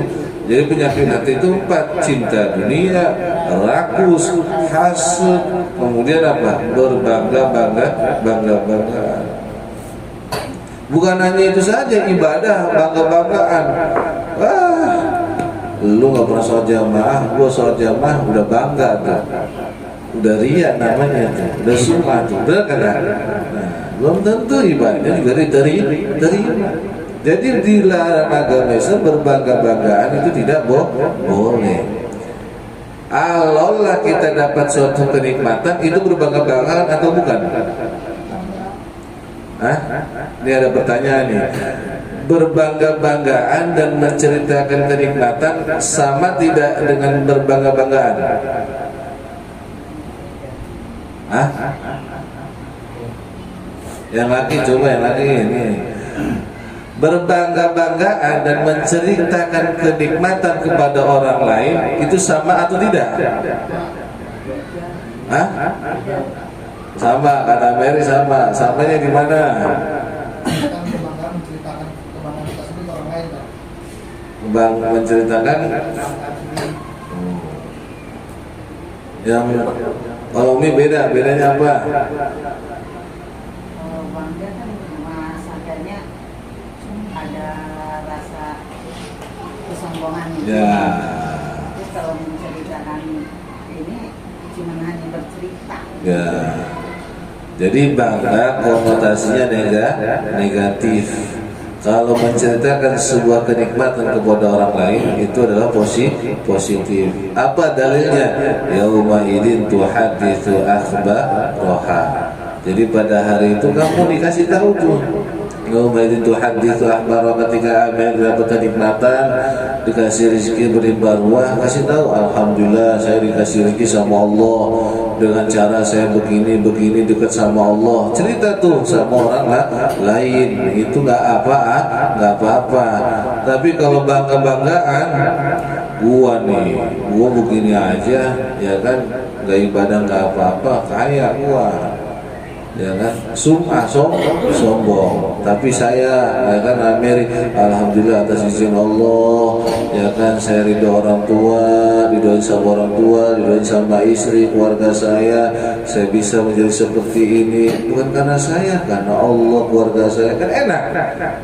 Jadi penyakit hati itu 4: cinta dunia, rakus, hasud, kemudian apa? Berbangga-banggaan. Bukan hanya itu saja, ibadah, bangga-banggaan. Lu gak pernah sholat jamaah, gua sholat jamaah udah bangga tuh. Udah riya namanya tuh, udah sum'ah tuh, bener kan? Nah, belum tentu ibadahnya juga diterima. Jadi dilarang agama Islam berbangga-banggaan itu tidak boleh. Allah kita dapat suatu kenikmatan itu berbangga-banggaan atau bukan? Ini ada pertanyaan nih. Berbangga-banggaan dan menceritakan kenikmatan sama tidak dengan berbangga-banggaan? Yang laki coba, yang laki ini. Berbangga-banggaan dan menceritakan kenikmatan kepada orang lain itu sama atau tidak? Sama, kata Mary sama. Samanya di mana? Menceritakan yang kalau Umi bedanya apa? Kalau bangga kan masakannya ada rasa kesombongan ya. Terus kalau menceritakan ini cuma hanya bercerita Ya. Jadi bangga konotasinya negatif. Kalau menceritakan sebuah kenikmatan kepada orang lain itu adalah positif. Apa dalilnya? Yauma idzin tuhaditsu akhbaraha. Jadi pada hari itu kamu dikasih tahu tuh. Yauma idzin tuhaditsu akhbaraha, ketika Anda dapat kenikmatan, dikasih rezeki berlimpah ruah, kasih tahu alhamdulillah saya dikasih rezeki sama Allah. Dengan cara saya begini dekat sama Allah, cerita tuh sama orang lain, itu nggak apa-apa. Tapi kalau bangga-banggaan, gua begini aja, ya kan, nggak ibadah nggak apa-apa, kaya gua, ya kan, sum'ah sombong. Tapi saya, ya kan, alhamdulillah atas izin Allah, ya kan, saya ridho orang tua, didoain sama orang tua, didoain sama istri, keluarga saya bisa menjadi seperti ini bukan karena saya, karena Allah, keluarga saya, kan enak,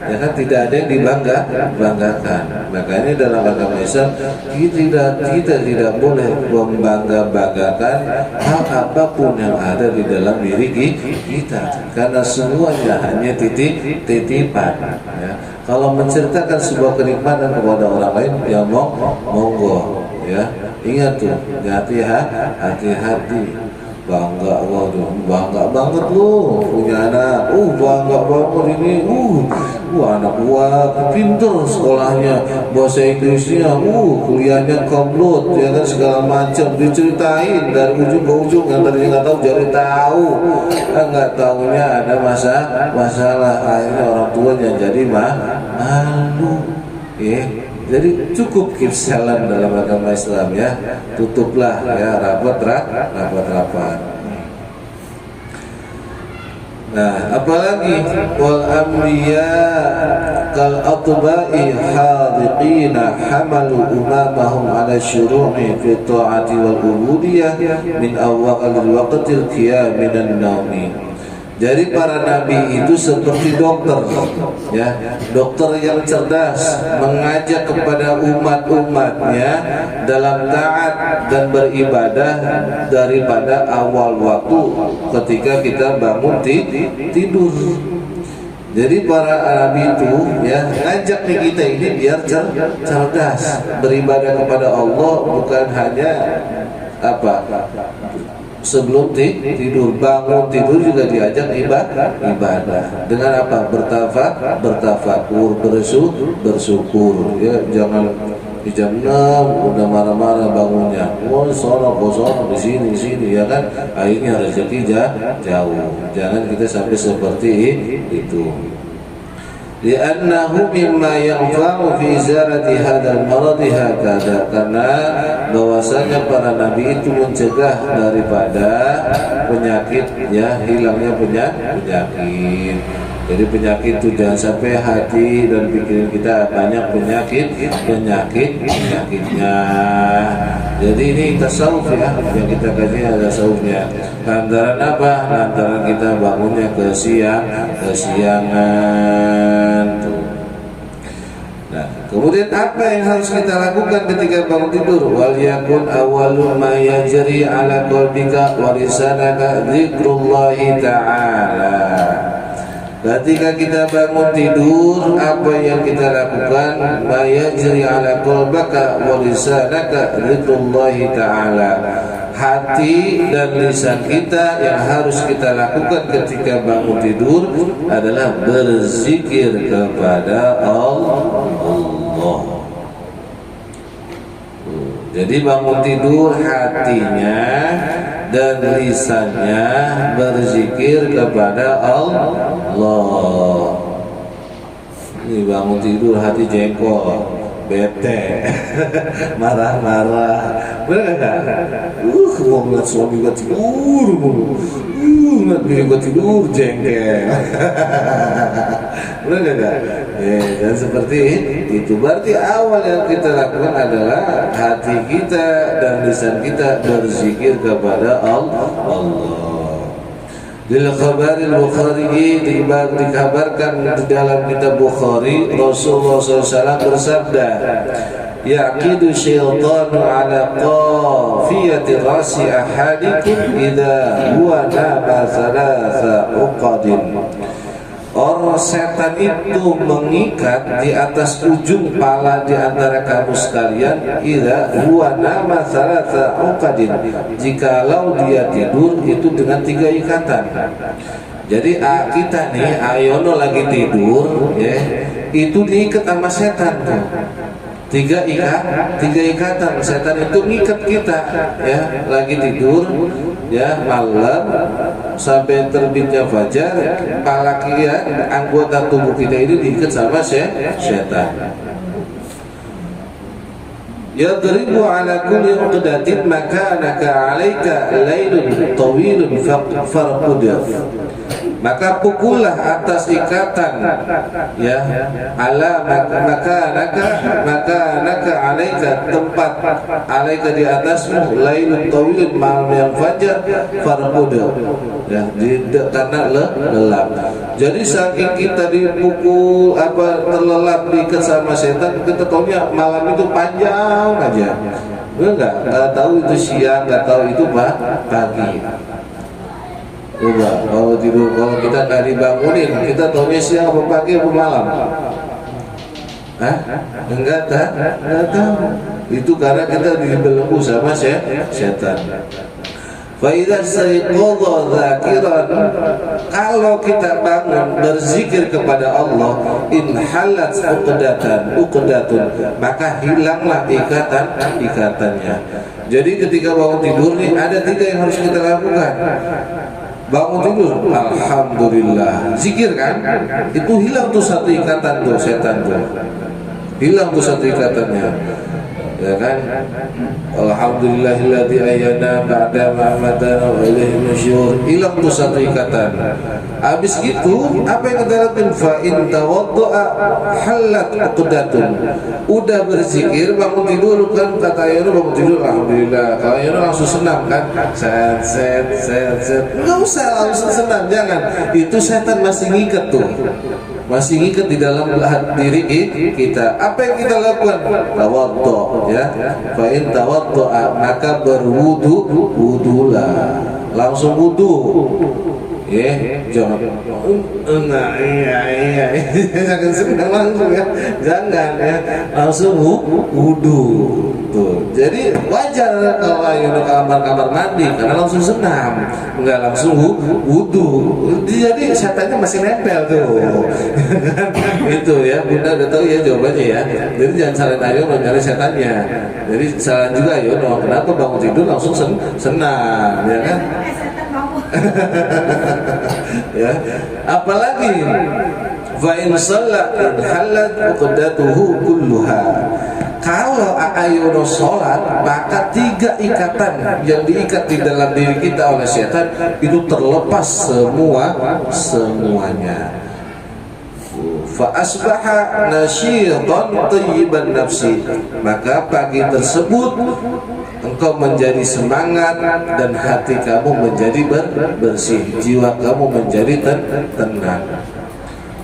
ya kan, tidak ada yang dibanggakan. Makanya dalam agama Islam kita tidak boleh membangga-banggakan hal apapun yang ada di dalam diri kita, karena semuanya hanya titipan. Ya. Kalau menceritakan sebuah kenikmatan kepada orang lain, ya monggo. Ya, ingat tuh, hati-hati. Bangga banget lu punya anak. Bangga banget ini. Anak gua pinter sekolahnya, bahasa Inggrisnya, kuliahnya komplit, ya kan, segala macam diceritain dari ujung ke ujung. Yang tadinya nggak tahu jadi tahu, nggak tahunya ada masalah. Akhirnya orang tuanya jadi malu. Jadi cukup keep silent dalam agama Islam, ya. Tutuplah, ya, rapat. Nah, apalagi wal anbiya kal atba'i hadiqina hamalu umamahum ala syuru'i fi ta'ati wal ubudiyah min awwal waqtil qiyam minan naumi. Jadi para nabi itu seperti dokter, ya, dokter yang cerdas, mengajak kepada umat-umatnya dalam taat dan beribadah daripada awal waktu ketika kita bangun tidur. Jadi para nabi itu, ya, ngajak kita ini biar cerdas, beribadah kepada Allah, bukan hanya sebelum tidur, bangun tidur juga diajak ibadah. Dengan apa? Bertafakur, bersyukur. Ya, jangan di jam 6 udah marah-marah bangunnya. Oh, sono di sini ya kan. Akhirnya rezeki jauh. Jangan kita sampai seperti itu. Li'annahu mimma yanfa'u fi izarati hadzal maradi hakada, karena bahwasanya para nabi itu mencegah daripada penyakit, ya, hilangnya penyakit. Jadi penyakit itu jangan sampai hati dan pikiran kita banyak penyakitnya. Jadi ini tasawuf, ya, yang kita kaji ada tasawufnya. Lantaran apa? Lantaran kita bangunnya kesiangan. Nah, kemudian apa yang harus kita lakukan ketika bangun tidur? Wal yakun awwalu ma yajri ala qalbika wa lisanaka dzikrullahi ta'ala. Ketika kita bangun tidur, apa yang kita lakukan? Ma yajri ala qalbaka wa lisanaka dzikrullahi ta'ala. Hati dan lisan kita yang harus kita lakukan ketika bangun tidur adalah berzikir kepada Allah. Jadi bangun tidur hatinya dan lisannya berzikir kepada Allah. Ini bangun tidur hati jengkol, bete, marah-marah, bener gak? Mau ngeliat suami gak tidur mulu, ngeliat bini gak tidur, jengkel. Bener gak? Dan seperti itu, berarti awal yang kita lakukan adalah hati kita dan lisan kita berzikir kepada Allah. Lil khabaril Bukhari, dikabarkan di dalam kitab Bukhari, Rasulullah SAW bersabda, yaqidu syaitanu ala qafiyati rasi ahadikum idza huwa nama thalatha uqadin. Orang setan itu mengikat di atas ujung pala di antara kamu sekalian, idza huwa nama thalatha uqadin, jikalau dia tidur itu dengan 3 ikatan. Jadi kita nih ayono lagi tidur, ya, itu diikat sama setan tuh. 3 ikatan. Setan itu ngikat kita, ya, lagi tidur, ya, malam sampai terbitnya fajar, pala kita, anggota tubuh kita itu diikat sama setan. Yadribu ala kulli uqdatin makanaka 'alaika lailun tawilun farqud. Maka pukullah atas ikatan, ya, ala makanaka 'alaika, tempat 'alaika di atasmu, lailun tawilun, malam yang fajar, farqud, ya, karena lelap. Jadi saking kita dipukul terlelap diikat sama setan, kita taunya malam itu panjang aja. Enggak tahu itu siang, enggak tahu itu pagi. Kalau tidur, kalau kita nggak dibangunin, kita taunya siang apa pagi apa malam? Enggak tahu. Itu karena kita dibelenggu sama setan. Faidah sayqadha dzakiran, kalau kita bangun berzikir kepada Allah, inhalat uqdatun, maka hilanglah ikatannya. Jadi ketika bangun tidur nih ada 3 yang harus kita lakukan. Bangun tidur, alhamdulillah, zikir kan? Itu hilang tuh 1 ikatan tuh setan tuh. Hilang tuh 1 ikatannya. Ya kan? Alhamdulillahilladzi ahyana ba'da ma amatana wa ilaihi nusyur. Hilang tuh 1 ikatan. Habis itu apa yang kita lakukan? Fa in tawaddu'a halat uqdatun. Udah berzikir bangun tidur kan, kata Ayono bangun tidur alhamdulillah. Kalau Ayono langsung senang kan? Set. Enggak usah langsung senang, jangan. Itu setan masih ngikat tuh. Masih ngikat di dalam diri kita. Apa yang kita lakukan? Tawaddu, ya. Fa in tawaddu'a, maka berwudulah. Langsung wudu. jangan jangan senang langsung ya, jangan ya, langsung wudu tuh. Jadi wajar kalau ayo ke kamar mandi karena langsung senam, nggak langsung wudu. Jadi setannya masih nempel tuh. Itu ya, Bunda udah tahu ya jawabannya ya. Jadi jangan salin ayo nyari setannya. Jadi salah juga ayo, kenapa bangun tidur langsung senang, ya kan? Ya, apalagi fa in shalla halat uqdatuhu kulluha. Kalau ayono sholat, maka 3 ikatan yang diikat di dalam diri kita oleh setan itu terlepas semuanya. Fa asbaha nasyitan thayyiban nafsi. Maka pagi tersebut engkau menjadi semangat dan hati kamu menjadi bersih, jiwa kamu menjadi tenang.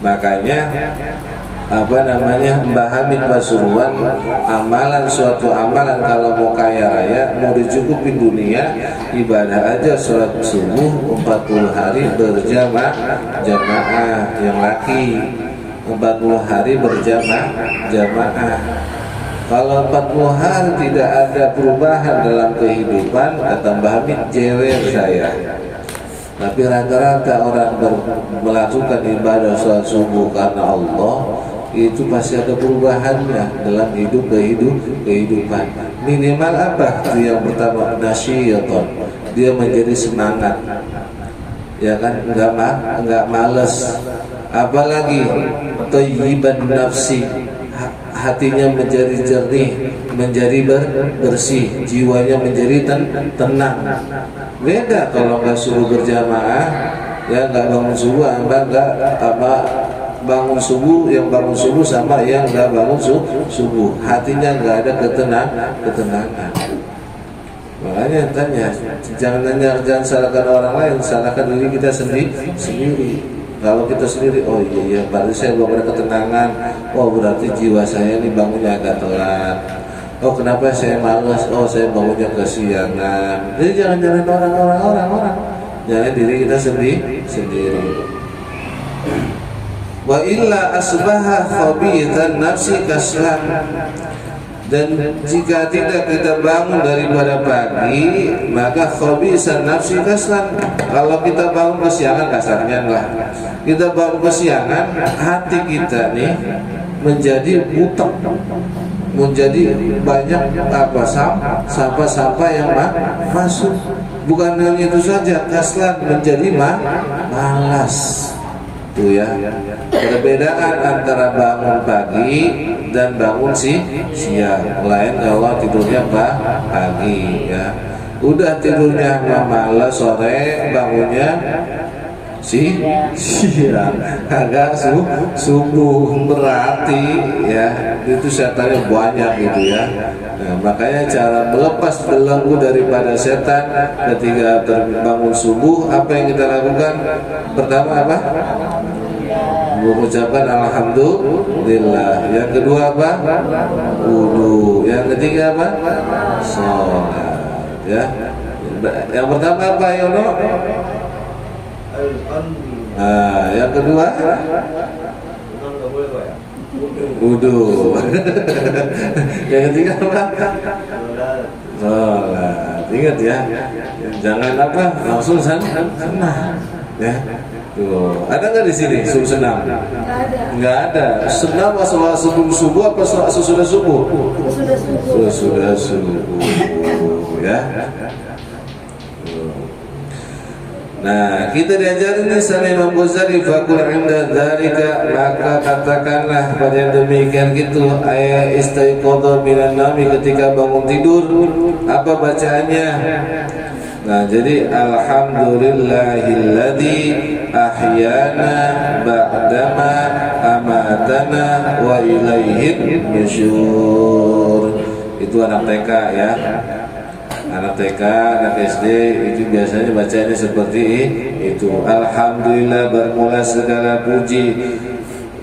Makanya Mbah Hamid Pasuruan, suatu amalan kalau mau kaya raya, mau dicukupin dunia, ibadah aja sholat subuh 40 hari berjamaah yang laki, 40 hari jamaah. Kalau 40 hari tidak ada perubahan dalam kehidupan, kata Mbah Hamid, jewer saya. Tapi rata-rata orang melakukan ibadah sholat subuh karena Allah, itu pasti ada perubahannya dalam kehidupan. Minimal apa? Itu yang pertama, nasyiatan. Dia menjadi semangat, ya kan, enggak malas. Apalagi thayyiban nafsi, hatinya menjadi jernih, menjadi bersih, jiwanya menjadi tenang. Beda kalau nggak suruh berjamaah, ya nggak bangun subuh, bangun subuh, yang bangun subuh sama yang nggak bangun subuh, hatinya nggak ada ketenangan. Makanya tanya, jangan salahkan orang lain, salahkan diri kita sendiri. Kalau kita sendiri, oh iya, berarti saya belum ada ketenangan. Oh berarti jiwa saya ini bangunnya agak telat. Oh kenapa saya malas? Oh saya bangunnya kesiangan. Jadi jangan orang. Jangan diri kita sendiri. Wa illa asbaha khabithan nafsi kaslan. Dan jika tidak kita bangun daripada pagi, maka khabithan nafsi kaslan. Kalau kita bangun kesiangan, kasarnya lah, kita bangun kesiangan, hati kita nih menjadi butek, menjadi banyak sampah yang masuk. Bukan hanya itu saja, kaslan menjadi malas. Tuh ya, perbedaan antara bangun pagi dan bangun siang. Lain kalau tidurnya pagi ya. Udah tidurnya malas, sore bangunnya siang, agak subuh, berarti ya itu setannya banyak gitu ya. Nah, makanya cara melepas belenggu daripada setan ketika bangun subuh, apa yang kita lakukan? Pertama apa? Mengucapkan alhamdulillah. Yang kedua apa? Wudu. Yang ketiga apa? Sholat. Ya. Yang pertama apa, Yono? Nah, yang kedua wudu. Yang ketiga apa? Sholat. Ingat ya, jangan apa langsung senang ya. Tuh, ada nggak di sini suruh senam? Nggak ada. Senam soal sebelum subuh apa soal sesudah subuh? Sesudah subuh ya. Nah, kita diajarin nih sama Imam Ghazali, faqul inda dzalika, maka katakanlah pada yang demikian gitu, ayat istaiqadha minan naumi, ketika bangun tidur, apa bacaannya? Nah, jadi alhamdulillahilladzi ahyana ba'dama amatana wa ilaihin nusyur. Itu anak TK ya. Anak TK, anak SD itu biasanya bacanya seperti itu. Alhamdulillah, bermula segala puji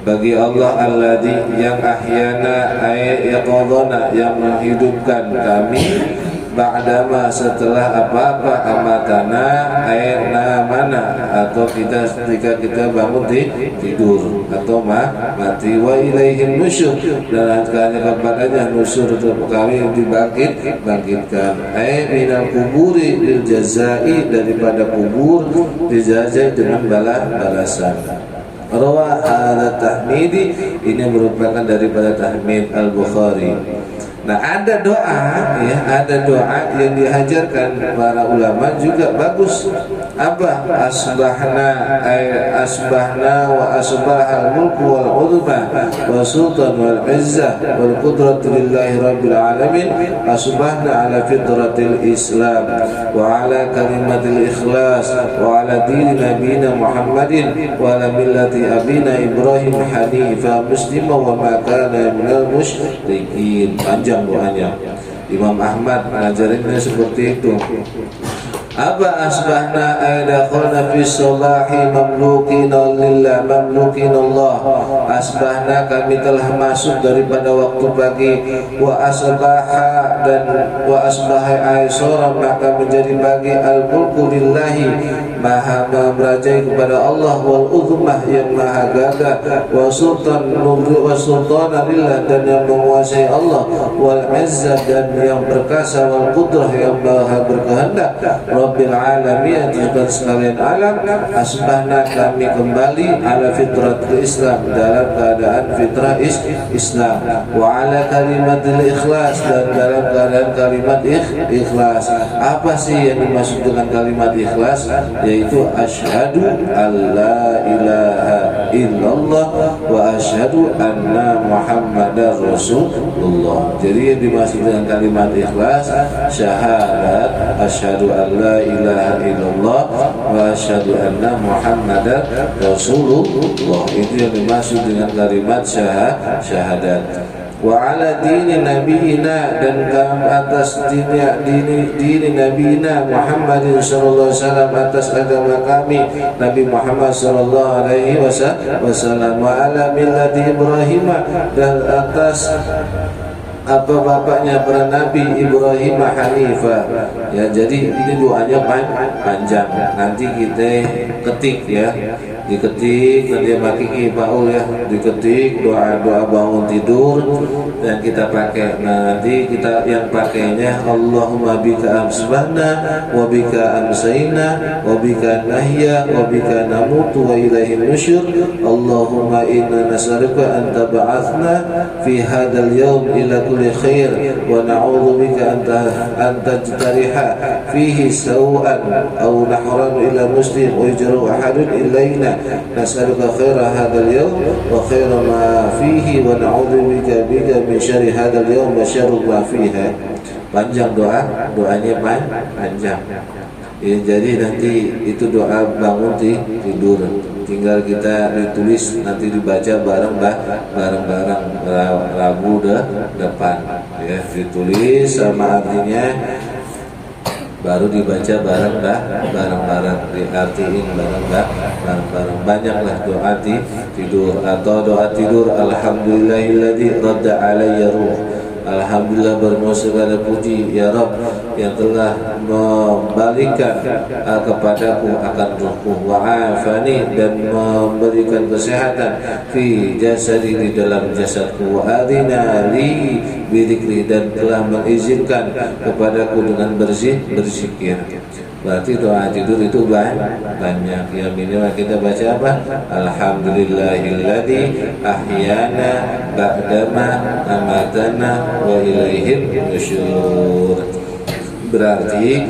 bagi Allah alladzi yang ahyana ay yaqadana, yang menghidupkan kami ba'dama setelah apa-apa amatana aina mana atau kita ketika kita bangun tidur atau mati wa ilaihim nusyur dan hanya kepadanya nusyur untuk kami dibangkitkan minal kuburi lil jazai daripada kubur dijazai dengan balasan. Rawa hadza tahmidi ini merupakan daripada tahmid Al-Bukhari. Nah ada doa ya, ada doa yang diajarkan para ulama juga bagus. Apa? Asbahna asbahna wa asbahal mulku wal udma wa sultan wal izzah wal qudratu lillahi rabbil alamin asbahna ala fitratil islam wa ala kalimatil ikhlas wa ala dini nabiyina Muhammadin wa ala millati abina Ibrahim hanifa muslima wa ma kana minal musyrikin. Panjang doanya. Imam Ahmad mengajarinnya seperti itu. Apa asbahna dakhalna fi salahi mamlukina lillah mamlukina Allah. Asbahna kami telah masuk daripada waktu pagi wa asbaha dan wa asbaha aisara maka menjadi pagi al-mulku lillahi maha merajai kepada Allah wal uzmah yang maha gagah wa sultan wa sultana lillah dan yang menguasai Allah wal izzah dan yang perkasa wal qudrah yang maha berkehendak Rabbil alamin Tuhan sekalian alam. Asbahna kami kembali ala fitratul Islam dalam keadaan fitrah Islam wa ala kalimatil ikhlas dan dalam keadaan kalimat ikhlas. Apa sih yang dimaksud dengan kalimat ikhlas? Yaitu asyhadu alla ilaha illallah wa asyhadu anna muhammadar rasulullah. Jadi yang dimaksud dengan kalimat ikhlas syahadat asyhadu alla ilaha illallah wa asyhadu anna muhammadar rasulullah. Itu yang dimaksud dengan kalimat syahadat. Wa ala dini nabiyina dan atas dini nabiyina Muhammadin sallallahu alaihi wasallam atas agama kami Nabi Muhammad sallallahu alaihi wasallam wa ala millati Ibrahim dan atas apa bapaknya para nabi Ibrahim Hanifah. Ya, jadi ini doanya panjang. Nanti kita ketik ya. Diketik nanti pakai Paul ya, diketik doa-doa bangun tidur dan kita pakai. Nah, nanti kita yang pakainya Allahumma bika amsbahna wa bika amsayna wa bika nahya wa bika namutu wa ilaihin nusyur. Allahumma inna nas'aluka an tab'athna fi hadzal yawm ila kulli khair wa na'udzu bika an tajtariha fihi saw'an aw nahram ila muslim wa yajru ahadun ilaina nas'aluka khaira hadzal yawm wa khaira ma fihi wa na'udzu bika min syarri hadzal yawm wa syarri ma fiha. Panjang doanya panjang. Ya, jadi nanti itu doa bangun tidur. Tinggal kita ditulis nanti dibaca bareng-bareng Rabu depan ya, ditulis sama artinya baru dibaca bareng-bareng diartiin bareng-bareng. Banyaklah doa tidur atau doa tidur alhamdulillahilladzi radda alayya ruh. Alhamdulillah bermohon segala puji ya Rabb yang telah membalikkan kepadaku akan ruhku wa afani dan memberikan kesehatan fi jasadi di dalam jasadku wa adina li bidzikri dan telah mengizinkan kepadaku dengan berzikir. Berarti doa tidur itu banyak. Ya minimal kita baca apa? Alhamdulillahilladzi ahyana ba'dama amatana wa ilaihin nusyur. Berarti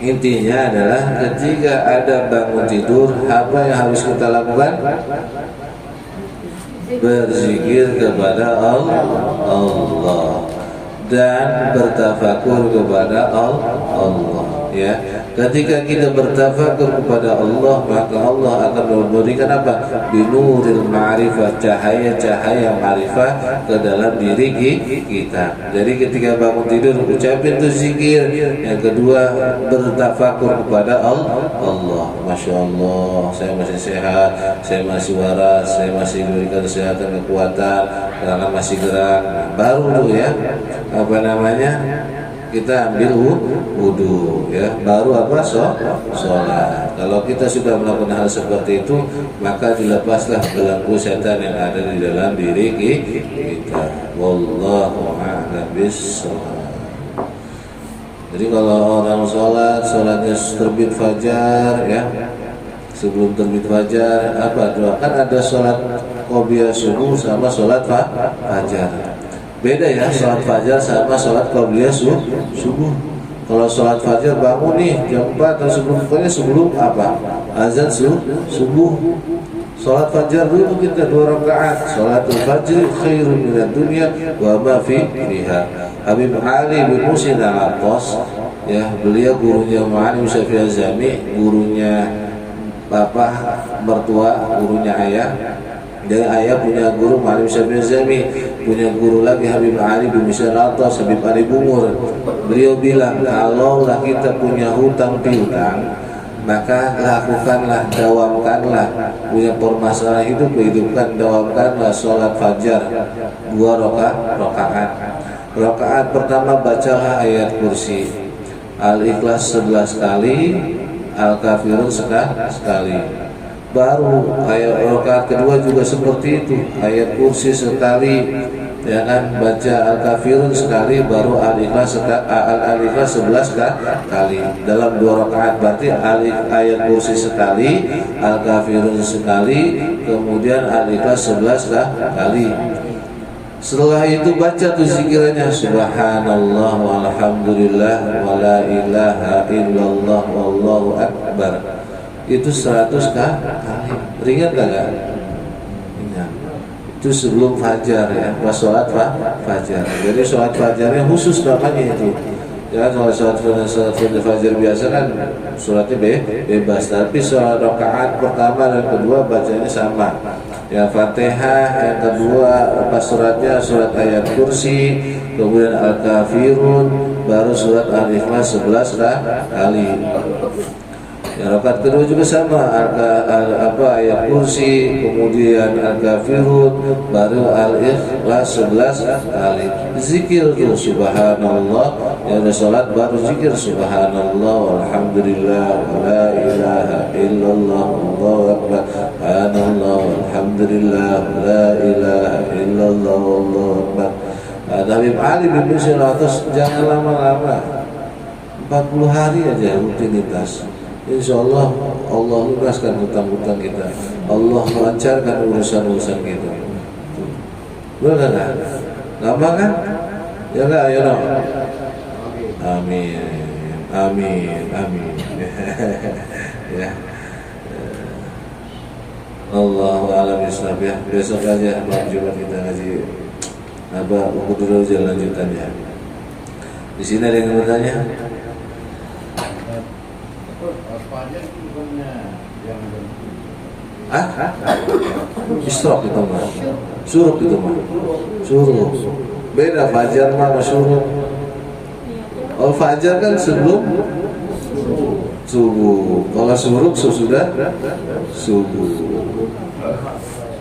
intinya adalah ketika ada bangun tidur, apa yang harus kita lakukan? Berzikir kepada Allah dan bertafakur kepada Allah. Ya, ketika kita bertafakur kepada Allah, maka Allah akan memberikan apa? Binuril ma'rifah, cahaya-cahaya ma'rifah ke dalam diri kita. Jadi ketika bangun tidur ucapin tuh zikir. Yang kedua bertafakur kepada Allah. Masya Allah, saya masih sehat, saya masih waras, saya masih diberikan kesehatan, kekuatan, karena masih gerak. Baru tuh ya, apa namanya? kita ambil wudu ya, baru apa sholat. Kalau kita sudah melakukan hal seperti itu, maka dilepaslah belenggu setan yang ada di dalam diri kita. Wallahu a'lam bishawab. Jadi kalau orang sholatnya terbit fajar ya, sebelum terbit fajar apa doa? Kan ada sholat qobliyah subuh sama sholat fajar. Beda ya sholat fajar sama sholat qobliyah subuh. Kalau sholat fajar bangun nih jam 4 atau sebelum apa? Azan subuh. Sholat fajar dulu kita 2 rakaat. Sholatul fajr khairun minad dunya wa ma fiha. Habib Ali bin Musin al-Attas ya, beliau gurunya Mu'alim Syafi'i Azami, gurunya bapak mertua, gurunya ayah. Jadi ayah punya guru Mu'alim Syafi'i Azami, punya guru lagi Habib Ali bin Musin al-Attas, Habib Ali Bungur. Beliau bilang, kalau kita punya hutang piutang, maka lakukanlah, dawamkanlah, punya permasalahan hidup, hidupkan, dawamkanlah sholat fajar 2 rakaat. Rakaat pertama bacalah ayat kursi, Al-Ikhlas 11 kali, Al-Kafirun sekali. Baru ayat rakaat kedua juga seperti itu, ayat kursi sekali, ya kan, baca Al-Kafirun sekali, baru Al-Ikhlas 11 kali dalam 2 rakaat. Berarti ayat kursi sekali, Al-Kafirun sekali, kemudian Al-Ikhlas 11 kali. Setelah itu baca tuh zikirannya, subhanallah walhamdulillah wala ilaha illallah wallahu akbar. Itu 100 kali. Ringan gak? Ringan. Itu sebelum fajar ya, pas sholat fajar. Jadi sholat fajarnya khusus namanya itu. Ya, kalau sholat fajar biasa kan sholatnya bebas, tapi sholat rakaat pertama dan kedua bacanya sama. Ya, Fatihah, yang kedua pas suratnya surat ayat kursi, kemudian Al-Kafirun, baru surat Al-Ikhlas 11 kali. Ya, rakaat kedua juga sama, ayat kursi, kemudian Al-Kafirun, baru Al-Ikhlas 11 kali. Zikir tuh subhanallah, ya udah sholat baru zikir subhanallah walhamdulillah wala ilaha illallah wallahu akbar, subhanallah walhamdulillah wala ilaha illallah wallahu akbar. Habib Ali bin Musin al-Attas jangan lama-lama, 40 hari aja rutinitas. Insyaallah Allah lunaskan hutang-hutang kita, Allah melancarkan urusan-urusan kita. Benar kan? Lama kan? Ya enggak, ya no. Amin. Amin. Amin. Ya. Allahu a'lam bishawab ya. Besok aja malam Jumat kita ngaji buku dulu aja lanjutannya. Di sini ada yang bertanya? Isyraq itu mah. Syuruk itu mah. Syuruk. Beda fajar mah sama syuruk. Kalau fajar kan sebelum subuh. Kalau syuruk sudah subuh.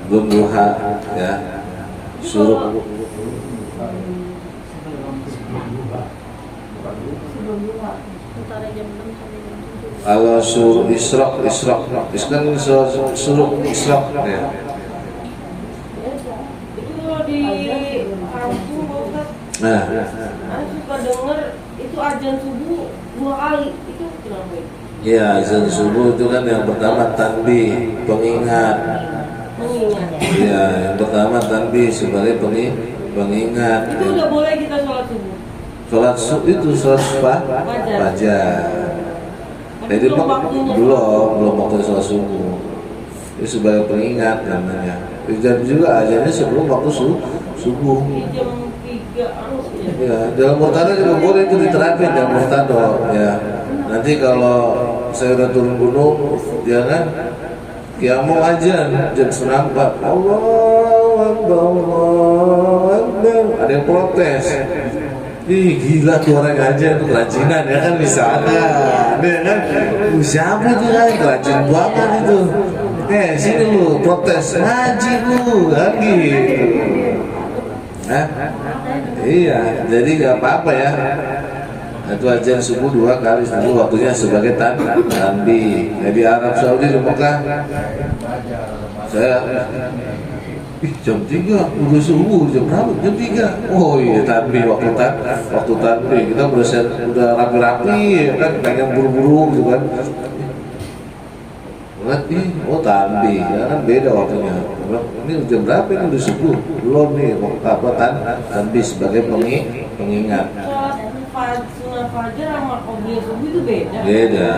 Belum duha ya. Syuruk. Kalau suruh Isyraq kan suruh Isyraq ya. Itu di kampung Bapak. Nah, Saya suka dengar itu azan subuh 2 kali. Itu kenapa itu? ya azan subuh itu kan yang pertama tanbih, pengingat. Mengingat. Ya, yang pertama tanbih sebagai pengingat. Itu udah boleh kita sholat subuh. Sholat itu sholat fajar. Jadi belum waktu sholat subuh. Itu sebagai pengingat namanya. Dan juga azannya sebelum waktu subuh. Di jam 3 harus ya. Ya, dalam murtado juga boleh itu diterapin dalam murtado. Ya, nanti kalau saya udah turun gunung, ya kan, ya mau azan jam 4, Allahu Akbar, Allahu Akbar. Ada yang protes. Ih, gila tuh orang aja tuh kerajinan ya kan, bisa ada kan, siapa itu kan kerajin banget itu. Sini lu protes ngaji lu lagi. Iya, jadi nggak apa-apa ya. Itu azan subuh 2 kali subuh, waktunya sebagai tanbih. Di Arab Saudi di Mekah, saya jam 3 udah subuh, jam berapa? Jam 3. Oh iya, tanbih, waktu tanbih. Kita udah rapi-rapi ya kan, pengen buru-buru gitu kan. Oh tanbih, ya kan beda waktunya. Ini jam berapa, ini udah subuh? Belum nih, tanbih sebagai pengingat. Sunnah fajar sama qobliyah subuh itu beda. Beda.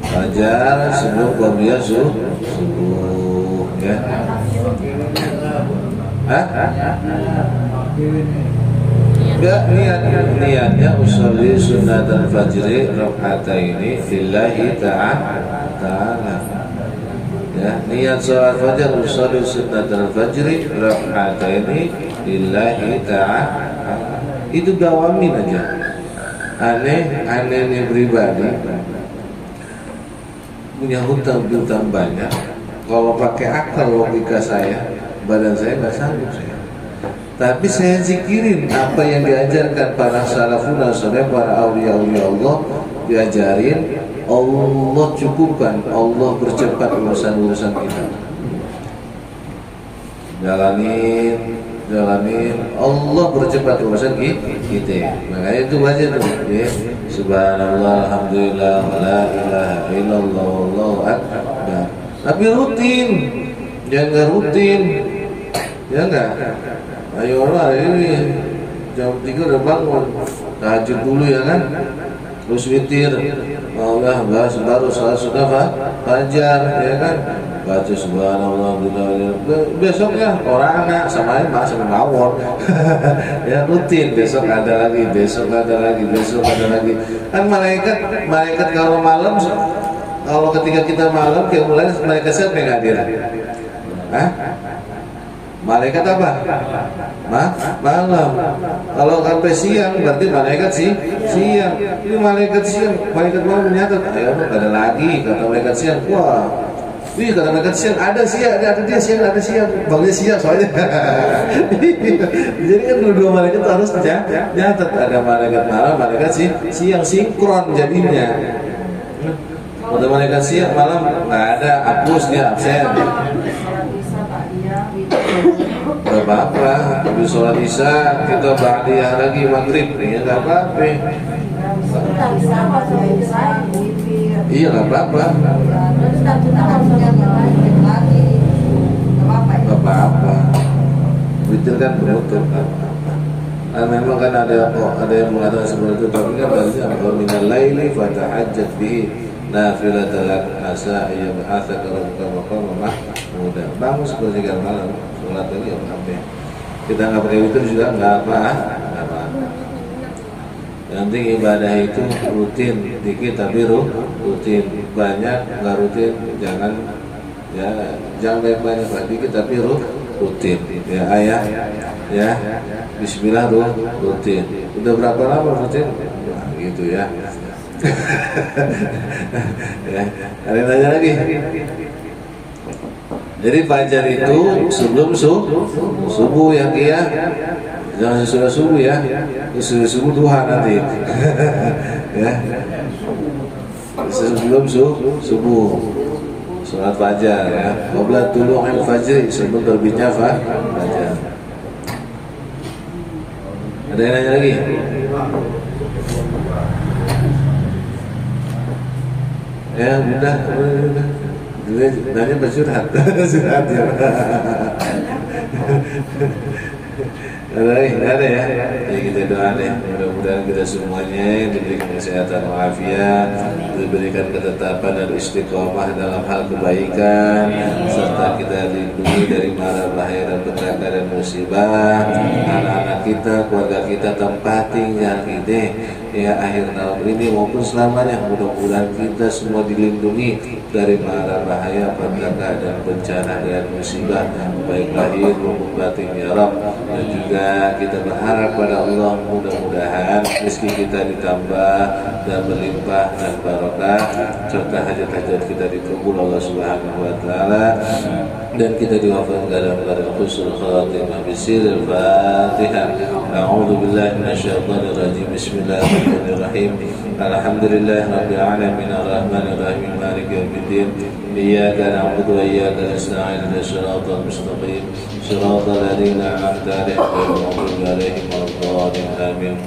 Fajar sebelum qobliyah subuh, ya. Ya, niatnya usolli sunnatal fajri rak'ataini lillahi ta'ala. Ya, niat salat fajar usolli sunnatal fajri rak'ataini lillahi ta'ala. Itu dawamin aja. Aneh pribadi punya hutang banyak. Kalau pakai akal logika saya, badan saya nggak sanggup saya. Tapi saya zikirin apa yang diajarkan para salafun saleh, para aulia Allah, diajarin, Allah cukupkan, Allah percepat urusan kita. Jalanin, Allah percepat urusan kita. Makanya itu baca tuh, ya. Subhanallah, alhamdulillah, la ilaha illallah, wallahu akbar. Tapi rutin, jangan rutin, ya enggak. Ayolah, ini jam 3 udah bangun, tahajud dulu ya kan, terus witir, Allah baru salat sunnah fajar, ya kan. Baca subhanallah, besoknya orang anak sama mawon. Ya rutin, besok ada lagi. Kan malaikat kalau malam, kalau ketika kita malam, kayak mulai malaikat siapa yang hadir? Malaikat apa? Malam. Kalau sampai siang berarti malaikat siang. Ini malaikat siang, malaikat malam menyatat. Ayo ada lagi, kata malaikat siang. Wah, wih, kata malaikat siang, ada siang. Bangunnya siang soalnya. Jadi kan dua malaikat harus nyatat. Ada malaikat malam, malaikat siang, sinkron jadinya. Kalau malaikat siang malam nggak ada, hapus dia, absen. Gak apa-apa, habis sholat isya kita ba'diyah lagi maghrib, ya gak apa-apa. Iya gak apa-apa. Gak apa-apa. Witir kan penutup. Memang kan ada yang mengatakan seperti itu, tapi kan barunya minal laili fatahajjat bihi nafilatan lak asa yab'atsaka rabbuka maqaman mahmuda. Bangun sepertiga malam, sholat lagi apa-apa. Kita nggak pakai witir juga nggak apa. Yang penting ibadah itu rutin, dikit tapi rutin. Banyak nggak rutin, jangan banyak dikit tapi rutin. Ya ayah, ya Bismillah rutin. Udah berapa lama rutin? Nah, gitu ya. Ya, ada yang tanya lagi. Jadi fajar itu sebelum subuh ya, jangan sesudah subuh ya, sesudah subuh duha nanti. Ya, sebelum subuh sholat fajar ya, qabla tulu'il fajr, sebelum terbitnya fajar. Ada yang nanya lagi? Ya udah. Nanya bercurhat ya. Ada ya. Jadi kita doa deh, mudah-mudahan kita semuanya diberikan kesehatan walafiat, diberikan ketetapan dan istiqomah dalam hal kebaikan, serta kita dilindungi dari mara bahaya dan petaka dan musibah. Anak-anak kita, keluarga kita, tempat tinggal kita, ya akhir tahun ini maupun selamanya, mudah-mudahan kita semua dilindungi dari mara bahaya, petaka dan bencana dan musibah, baik lahir maupun batin ya Rabb. Dan juga kita berharap pada Allah, mudah-mudahan rezeki kita ditambah dan berlimpah dan barokah, serta hajat-hajat kita dikabul Allah Subhanahu wa taala. dan kita diwafatkan dalam keadaan husnul khatimah. Bismillahirrahmanirrahim. A'udzu billahi minasyaitonir rajim. Bismillahirrahmanirrahim. Alhamdulillahirabbil alamin arrahmanir rahim maliki yaumiddin. Iyyaka na'budu wa iyyaka nasta'in ihdinas siratal mustaqim. Siratal ladzina an'amta 'alaihim ghairil maghdubi 'alaihim waladdallin. Amin.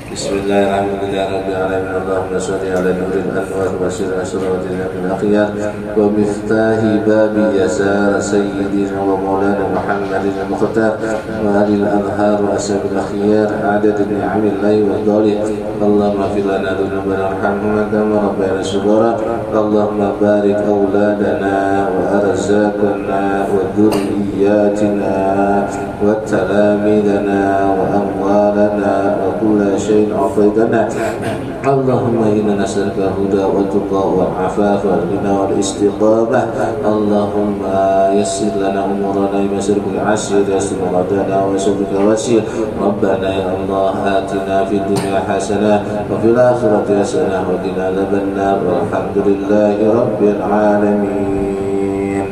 Bismillahirrahmanirrahim. Allahumma shalli ala nuril anwar wa sirri asratil akhyar wa miftahi babi yasar sayyidina wa maulana Muhammadin al-Mukhtar wa alil anhar wa ashabil akhyar adad ni'amil lahi wa dhali. Allahumma fir lana dhunubana warhamna kama rabbayana shighara. Allahumma barik auladana wa arzaqana wa dhurriyyatina wa talamidana wa amwalana wa kulla شيء أعطيتنا. اللهم إنا نسألك الهدى والتقى والعفاف والغنى والاستقامة. اللهم يسر لنا أمورنا بيسر بالعسير يسر غدانا ويسر بك وسير. ربنا يا الله آتنا في الدنيا حسنة وفي الآخرة حسنة وقنا عذاب النار والحمد لله رب العالمين.